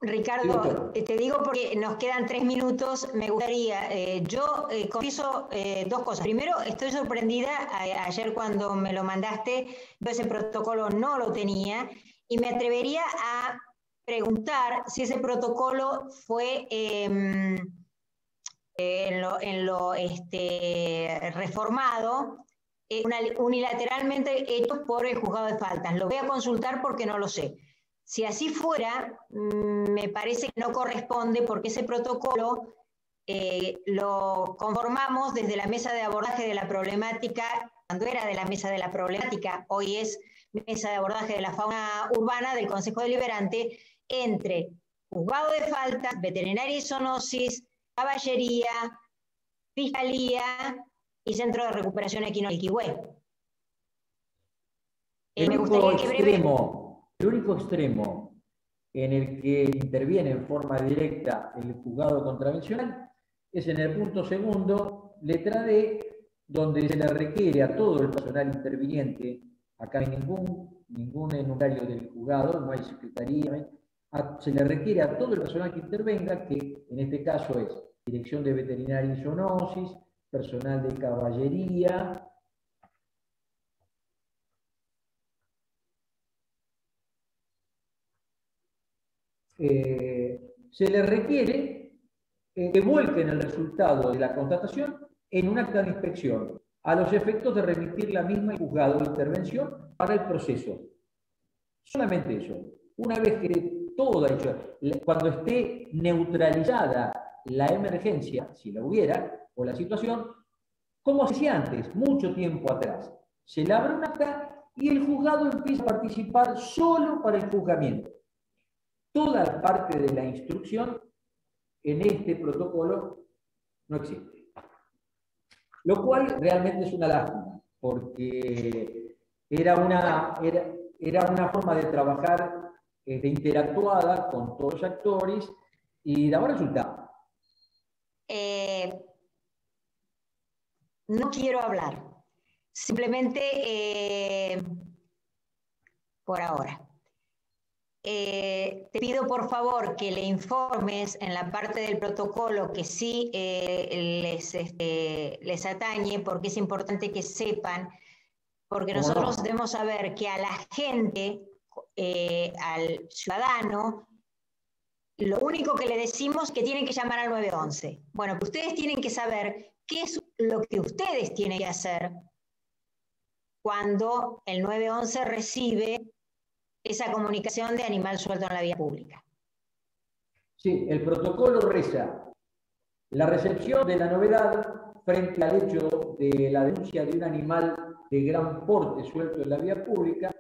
A: Ricardo, te digo porque nos quedan 3 minutos, me gustaría, yo confieso 2 cosas. Primero, estoy sorprendida, ayer cuando me lo mandaste, yo ese protocolo no lo tenía, y me atrevería a preguntar si ese protocolo fue reformado, unilateralmente hecho por el juzgado de faltas. Lo voy a consultar porque no lo sé. Si así fuera, me parece que no corresponde porque ese protocolo lo conformamos desde la mesa de abordaje de la problemática, cuando era de la mesa de la problemática, hoy es mesa de abordaje de la fauna urbana del Consejo Deliberante, entre juzgado de faltas, veterinaria y zoonosis, caballería, fiscalía y centro de recuperación equino Iquihue.
B: El único extremo en el que interviene en forma directa el juzgado contravencional es en el punto segundo, letra D, donde se le requiere a todo el personal interviniente, acá no hay ningún enumerario del juzgado, no hay secretaría, se le requiere a todo el personal que intervenga, que en este caso es Dirección de Veterinaria y Zoonosis, personal de caballería, se le requiere que vuelquen el resultado de la constatación en un acta de inspección, a los efectos de remitir la misma al juzgado de intervención para el proceso. Solamente eso. Una vez que todo hecho, cuando esté neutralizada la emergencia, si la hubiera, o la situación, como se hacía antes, mucho tiempo atrás, se le abre un acta y el juzgado empieza a participar solo para el juzgamiento. Toda parte de la instrucción en este protocolo no existe. Lo cual realmente es una lástima, porque era una forma de trabajar interactuada con todos los actores y daba resultado.
A: No quiero hablar, simplemente por ahora. Te pido por favor que le informes en la parte del protocolo que sí les atañe, porque es importante que sepan, porque nosotros debemos saber que a la gente, al ciudadano, lo único que le decimos es que tienen que llamar al 911. Bueno, pues ustedes tienen que saber qué es lo que ustedes tienen que hacer cuando el 911 recibe esa comunicación de animal suelto en la vía pública.
B: Sí, el protocolo reza: la recepción de la novedad frente al hecho de la denuncia de un animal de gran porte suelto en la vía pública,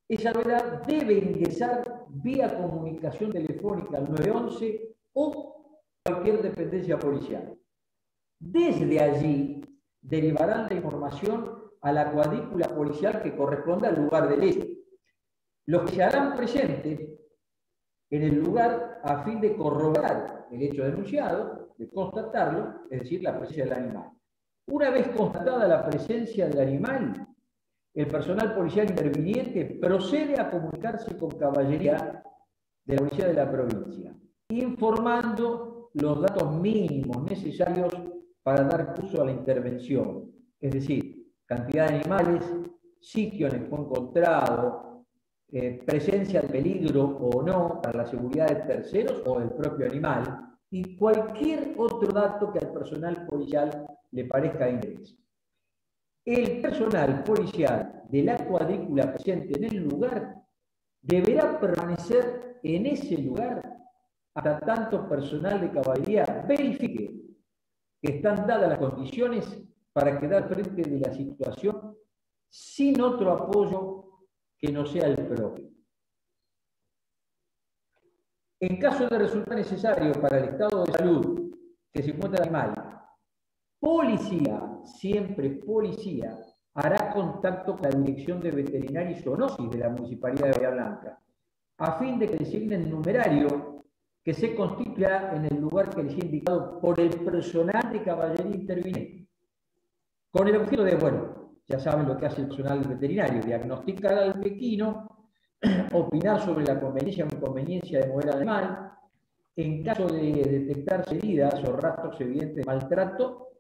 B: esa novedad debe ingresar vía comunicación telefónica al 911 o cualquier dependencia policial. Desde allí derivarán la información a la cuadrícula policial que corresponda al lugar del hecho, los que se harán presentes en el lugar a fin de corroborar el hecho denunciado, de constatarlo, es decir, la presencia del animal. Una vez constatada la presencia del animal, el personal policial interviniente procede a comunicarse con caballería de la policía de la provincia, informando los datos mínimos necesarios para dar curso a la intervención, es decir, cantidad de animales, sitio en el que fue encontrado, presencia de peligro o no para la seguridad de terceros o del propio animal, y cualquier otro dato que al personal policial le parezca de interés. El personal policial de la cuadrícula presente en el lugar deberá permanecer en ese lugar hasta tanto personal de caballería verifique que están dadas las condiciones para quedar frente de la situación sin otro apoyo que no sea el propio. En caso de resultar necesario para el estado de salud que se encuentra el animal, policía, siempre policía, hará contacto con la Dirección de Veterinaria y Zoonosis de la Municipalidad de Bahía Blanca, a fin de que designen el numerario que se constituirá en el lugar que les he indicado por el personal de caballería interviniente, con el objeto de, bueno, ya saben lo que hace el personal veterinario, diagnosticar al equino, opinar sobre la conveniencia o inconveniencia de mover al animal, en caso de detectarse heridas o rastros evidentes de maltrato,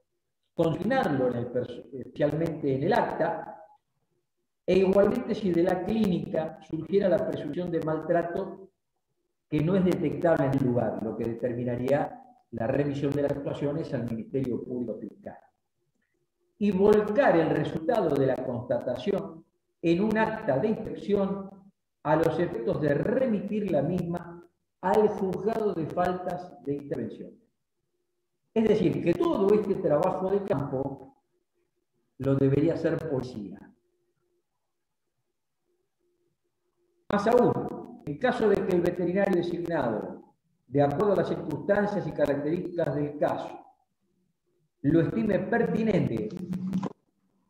B: consignarlo especialmente en el acta, e igualmente si de la clínica surgiera la presunción de maltrato que no es detectable en el lugar, lo que determinaría la remisión de las actuaciones al Ministerio Público Fiscal. Y volcar el resultado de la constatación en un acta de inspección a los efectos de remitir la misma al juzgado de faltas de intervención. Es decir, que todo este trabajo de campo lo debería hacer policía. Más aún, en caso de que el veterinario designado, de acuerdo a las circunstancias y características del caso, lo estime pertinente,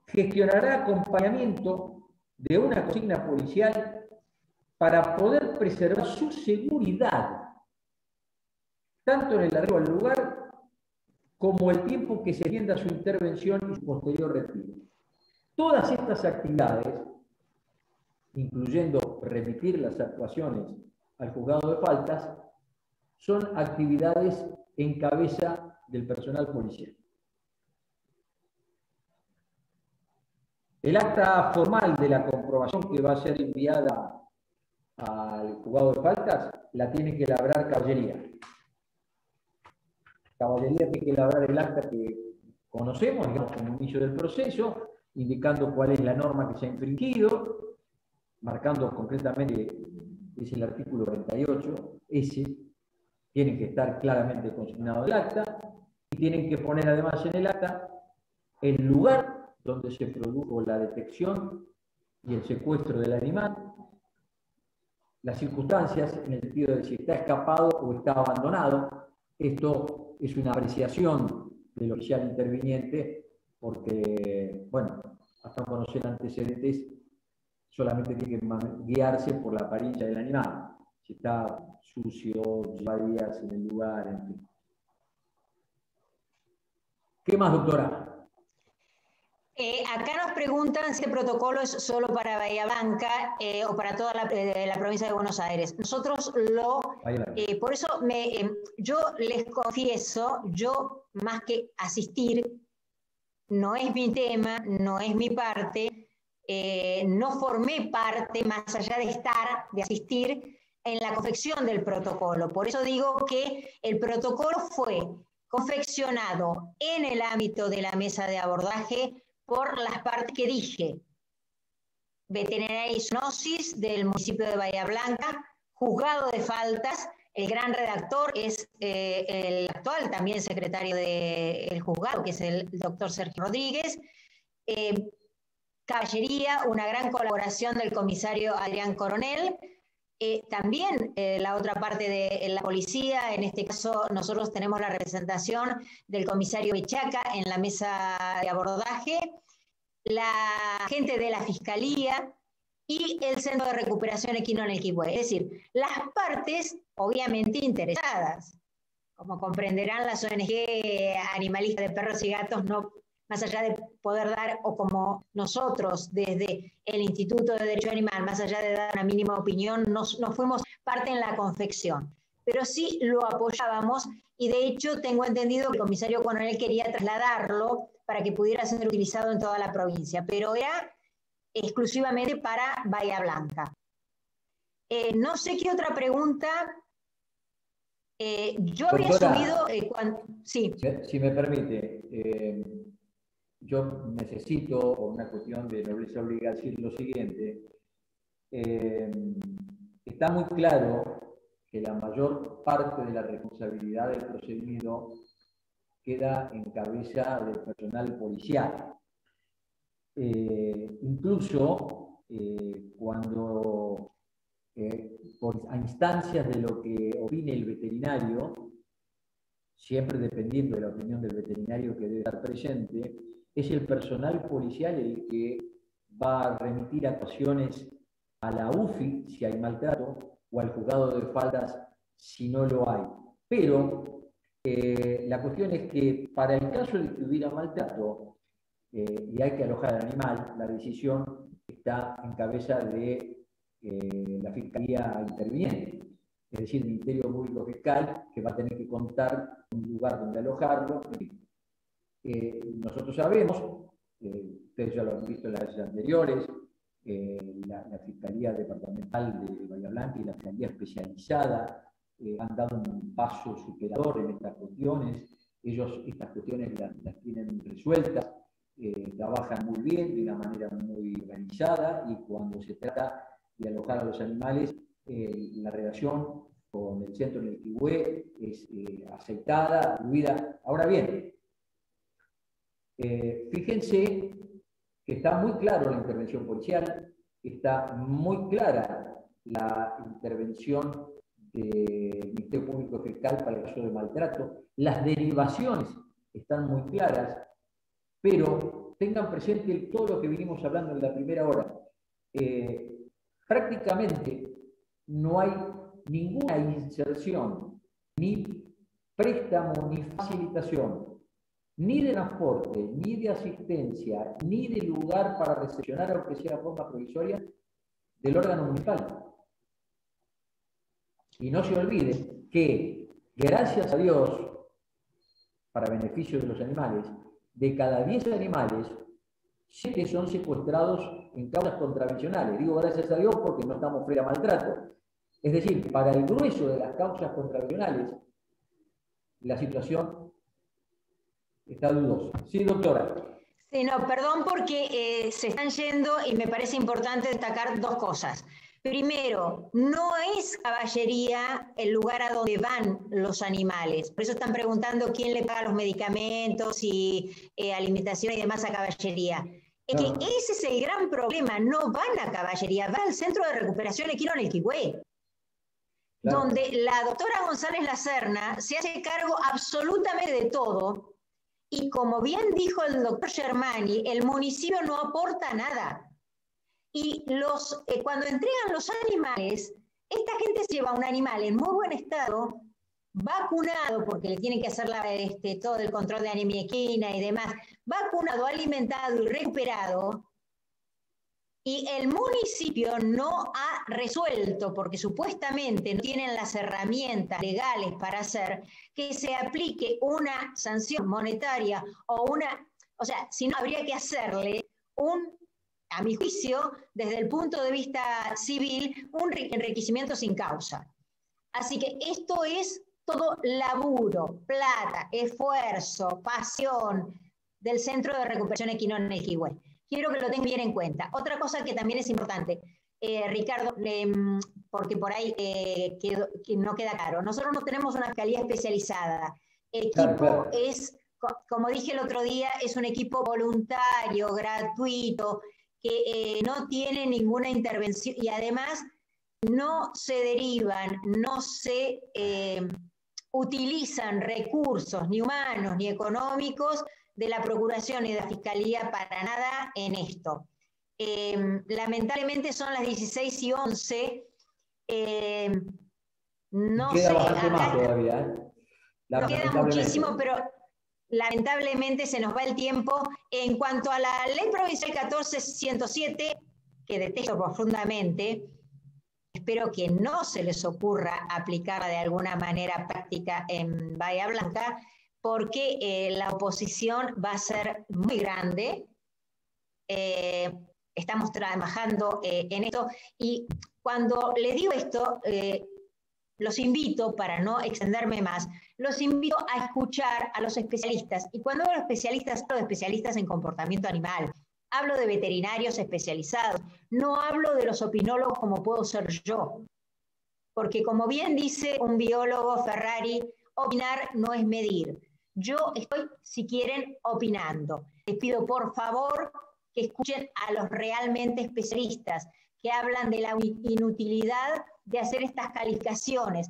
B: gestionará acompañamiento de una consigna policial para poder preservar su seguridad, tanto en el arribo al lugar como el tiempo que se extienda su intervención y su posterior retiro. Todas estas actividades, incluyendo remitir las actuaciones al juzgado de faltas, son actividades en cabeza del personal policial. El acta formal de la comprobación que va a ser enviada al juzgado de faltas la tiene que labrar caballería. Caballería tiene que labrar el acta que conocemos, digamos, como inicio del proceso, indicando cuál es la norma que se ha infringido, marcando concretamente, es el artículo 48, ese, tienen que estar claramente consignado el acta, y tienen que poner además en el acta el lugar donde se produjo la detección y el secuestro del animal, las circunstancias en el sentido de si está escapado o está abandonado. Esto es una apreciación del oficial interviniente porque, bueno, hasta conocer antecedentes solamente tiene que guiarse por la apariencia del animal, si está sucio, lleva días en el lugar, en fin. ¿Qué más, doctora?
A: Acá nos preguntan si el protocolo es solo para Bahía Blanca o para toda la provincia de Buenos Aires. Nosotros por eso yo les confieso, yo más que asistir, no es mi tema, no es mi parte, no formé parte, más allá de asistir, en la confección del protocolo. Por eso digo que el protocolo fue confeccionado en el ámbito de la mesa de abordaje por las partes que dije: Veterinaria y Zoonosis del municipio de Bahía Blanca, juzgado de faltas, el gran redactor es el actual también secretario del juzgado, que es el doctor Sergio Rodríguez, caballería, una gran colaboración del comisario Adrián Coronel, también la otra parte de la policía, en este caso nosotros tenemos la representación del comisario Bechaca en la mesa de abordaje, la gente de la Fiscalía y el Centro de Recuperación Equino en el Quilpué. Es decir, las partes obviamente interesadas. Como comprenderán, las ONG animalistas de perros y gatos no más allá de poder dar, o como nosotros desde el Instituto de Derecho Animal, más allá de dar una mínima opinión, no fuimos parte en la confección, pero sí lo apoyábamos, y de hecho tengo entendido que el comisario Coronel quería trasladarlo para que pudiera ser utilizado en toda la provincia, pero era exclusivamente para Bahía Blanca. No sé qué otra pregunta. Yo había subido... sí.
B: Si me permite, yo necesito, por una cuestión de nobleza obliga, decir lo siguiente. Está muy claro que la mayor parte de la responsabilidad del procedimiento queda en cabeza del personal policial. Incluso cuando a instancias de lo que opine el veterinario, siempre dependiendo de la opinión del veterinario que debe estar presente, es el personal policial el que va a remitir actuaciones a la UFI si hay maltrato o al juzgado de faltas si no lo hay. Pero la cuestión es que para el caso de que hubiera maltrato y hay que alojar al animal, la decisión está en cabeza de la Fiscalía interviniente, es decir, el Ministerio Público Fiscal, que va a tener que contar un lugar donde alojarlo. Nosotros sabemos, ustedes ya lo han visto en las anteriores, la Fiscalía Departamental de Bahía Blanca y la Fiscalía Especializada han dado un paso superador en estas cuestiones. Ellos estas cuestiones las tienen resueltas, trabajan muy bien, de una manera muy organizada, y cuando se trata de alojar a los animales, la relación con el centro del Quihue es aceitada, fluida. Ahora bien, fíjense que está muy claro la intervención policial, está muy clara la intervención del Ministerio Público Fiscal para el caso de maltrato, las derivaciones están muy claras, pero tengan presente todo lo que vinimos hablando en la primera hora. Prácticamente no hay ninguna inserción, ni préstamo, ni facilitación, ni de transporte, ni de asistencia, ni de lugar para recepcionar, aunque sea de forma provisoria, del órgano municipal. Y no se olviden que, gracias a Dios, para beneficio de los animales, de cada 10 animales, 7 son secuestrados en causas contravencionales. Digo gracias a Dios porque no estamos fuera de maltrato. Es decir, para el grueso de las causas contravencionales, la situación está dudosa. Sí, doctora.
A: Sí, no, perdón porque se están yendo y me parece importante destacar dos cosas. Primero, no es caballería el lugar a donde van los animales. Por eso están preguntando quién le paga los medicamentos y alimentación y demás a caballería. Es que ese es el gran problema. No van a caballería, van al Centro de Recuperación Equino en el Quihue, donde la doctora González Lacerna se hace cargo absolutamente de todo. Y como bien dijo el doctor Germani, el municipio no aporta nada. Y cuando entregan los animales, esta gente lleva un animal en muy buen estado, vacunado, porque le tienen que hacer todo el control de anemia equina y demás, vacunado, alimentado y recuperado, y el municipio no ha resuelto, porque supuestamente no tienen las herramientas legales para hacer, que se aplique una sanción monetaria o sea, si no, habría que hacerle a mi juicio, desde el punto de vista civil, un enriquecimiento sin causa. Así que esto es todo laburo, plata, esfuerzo, pasión del Centro de Recuperación Equino en el Quihue. Quiero que lo tengan bien en cuenta. Otra cosa que también es importante, Ricardo, porque por ahí que no queda claro. Nosotros no tenemos una fiscalía especializada. El equipo es, como dije el otro día, es un equipo voluntario, gratuito, que no tiene ninguna intervención y además no se derivan, no se utilizan recursos ni humanos ni económicos de la Procuración y de la Fiscalía para nada en esto. Lamentablemente son las 16:11. No
B: queda
A: sé.
B: Bastante más todavía.
A: Queda muchísimo, pero lamentablemente se nos va el tiempo. En cuanto a la ley provincial 14107, que detesto profundamente, espero que no se les ocurra aplicarla de alguna manera práctica en Bahía Blanca, porque la oposición va a ser muy grande. Estamos trabajando en esto, y cuando les digo esto, los invito, para no extenderme más, los invito a escuchar a los especialistas. Y cuando hablo de especialistas, hablo de especialistas en comportamiento animal, hablo de veterinarios especializados, no hablo de los opinólogos como puedo ser yo. Porque como bien dice un biólogo Ferrari, opinar no es medir. Yo estoy, si quieren, opinando. Les pido por favor que escuchen a los realmente especialistas, que hablan de la inutilidad de hacer estas calificaciones,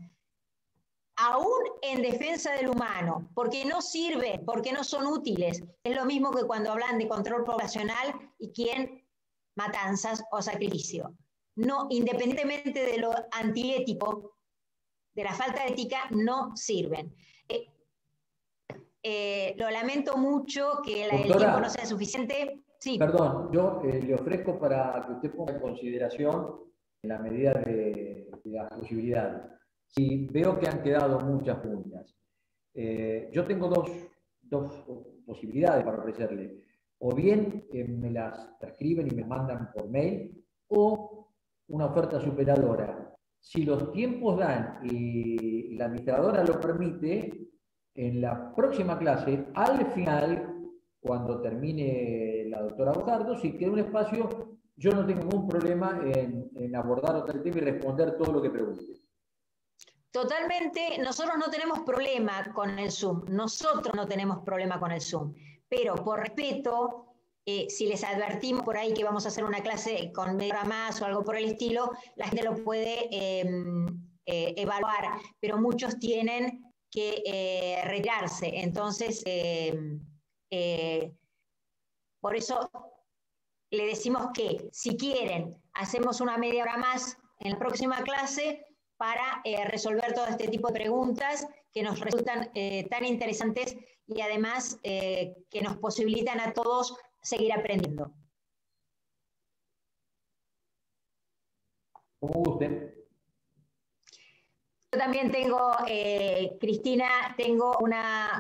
A: aún en defensa del humano, porque no sirven, porque no son útiles. Es lo mismo que cuando hablan de control poblacional y quieren matanzas o sacrificio. No, independientemente de lo antiético, de la falta de ética, no sirven. Lo lamento mucho que el tiempo no sea suficiente. Sí.
B: Perdón, yo le ofrezco para que usted ponga en consideración, en la medida de las posibilidades. Si veo que han quedado muchas puntas, yo tengo dos posibilidades para ofrecerle. O bien me las transcriben y me mandan por mail, o una oferta superadora. Si los tiempos dan y la administradora lo permite, en la próxima clase, al final, cuando termine la doctora Bojardo, si queda un espacio, yo no tengo ningún problema en abordar otro tema y responder todo lo que pregunte.
A: Totalmente, nosotros no tenemos problema con el Zoom, nosotros no tenemos problema con el Zoom, pero por respeto, si les advertimos por ahí que vamos a hacer una clase con media hora más o algo por el estilo, la gente lo puede evaluar, pero muchos tienen que retirarse. Entonces, por eso le decimos que si quieren, hacemos una media hora más en la próxima clase para resolver todo este tipo de preguntas que nos resultan tan interesantes y además que nos posibilitan a todos seguir aprendiendo.
B: Como guste.
A: Yo también tengo, Cristina, tengo un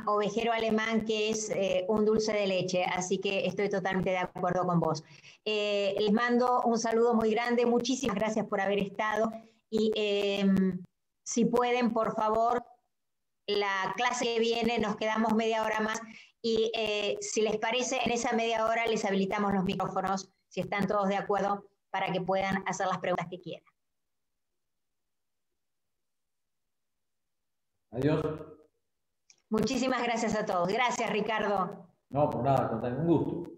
A: ovejero alemán que es un dulce de leche, así que estoy totalmente de acuerdo con vos. Les mando un saludo muy grande, muchísimas gracias por haber estado y si pueden, por favor, la clase que viene nos quedamos media hora más y si les parece, en esa media hora les habilitamos los micrófonos, si están todos de acuerdo, para que puedan hacer las preguntas que quieran.
B: Adiós.
A: Muchísimas gracias a todos. Gracias, Ricardo.
B: No, por nada, con un gusto.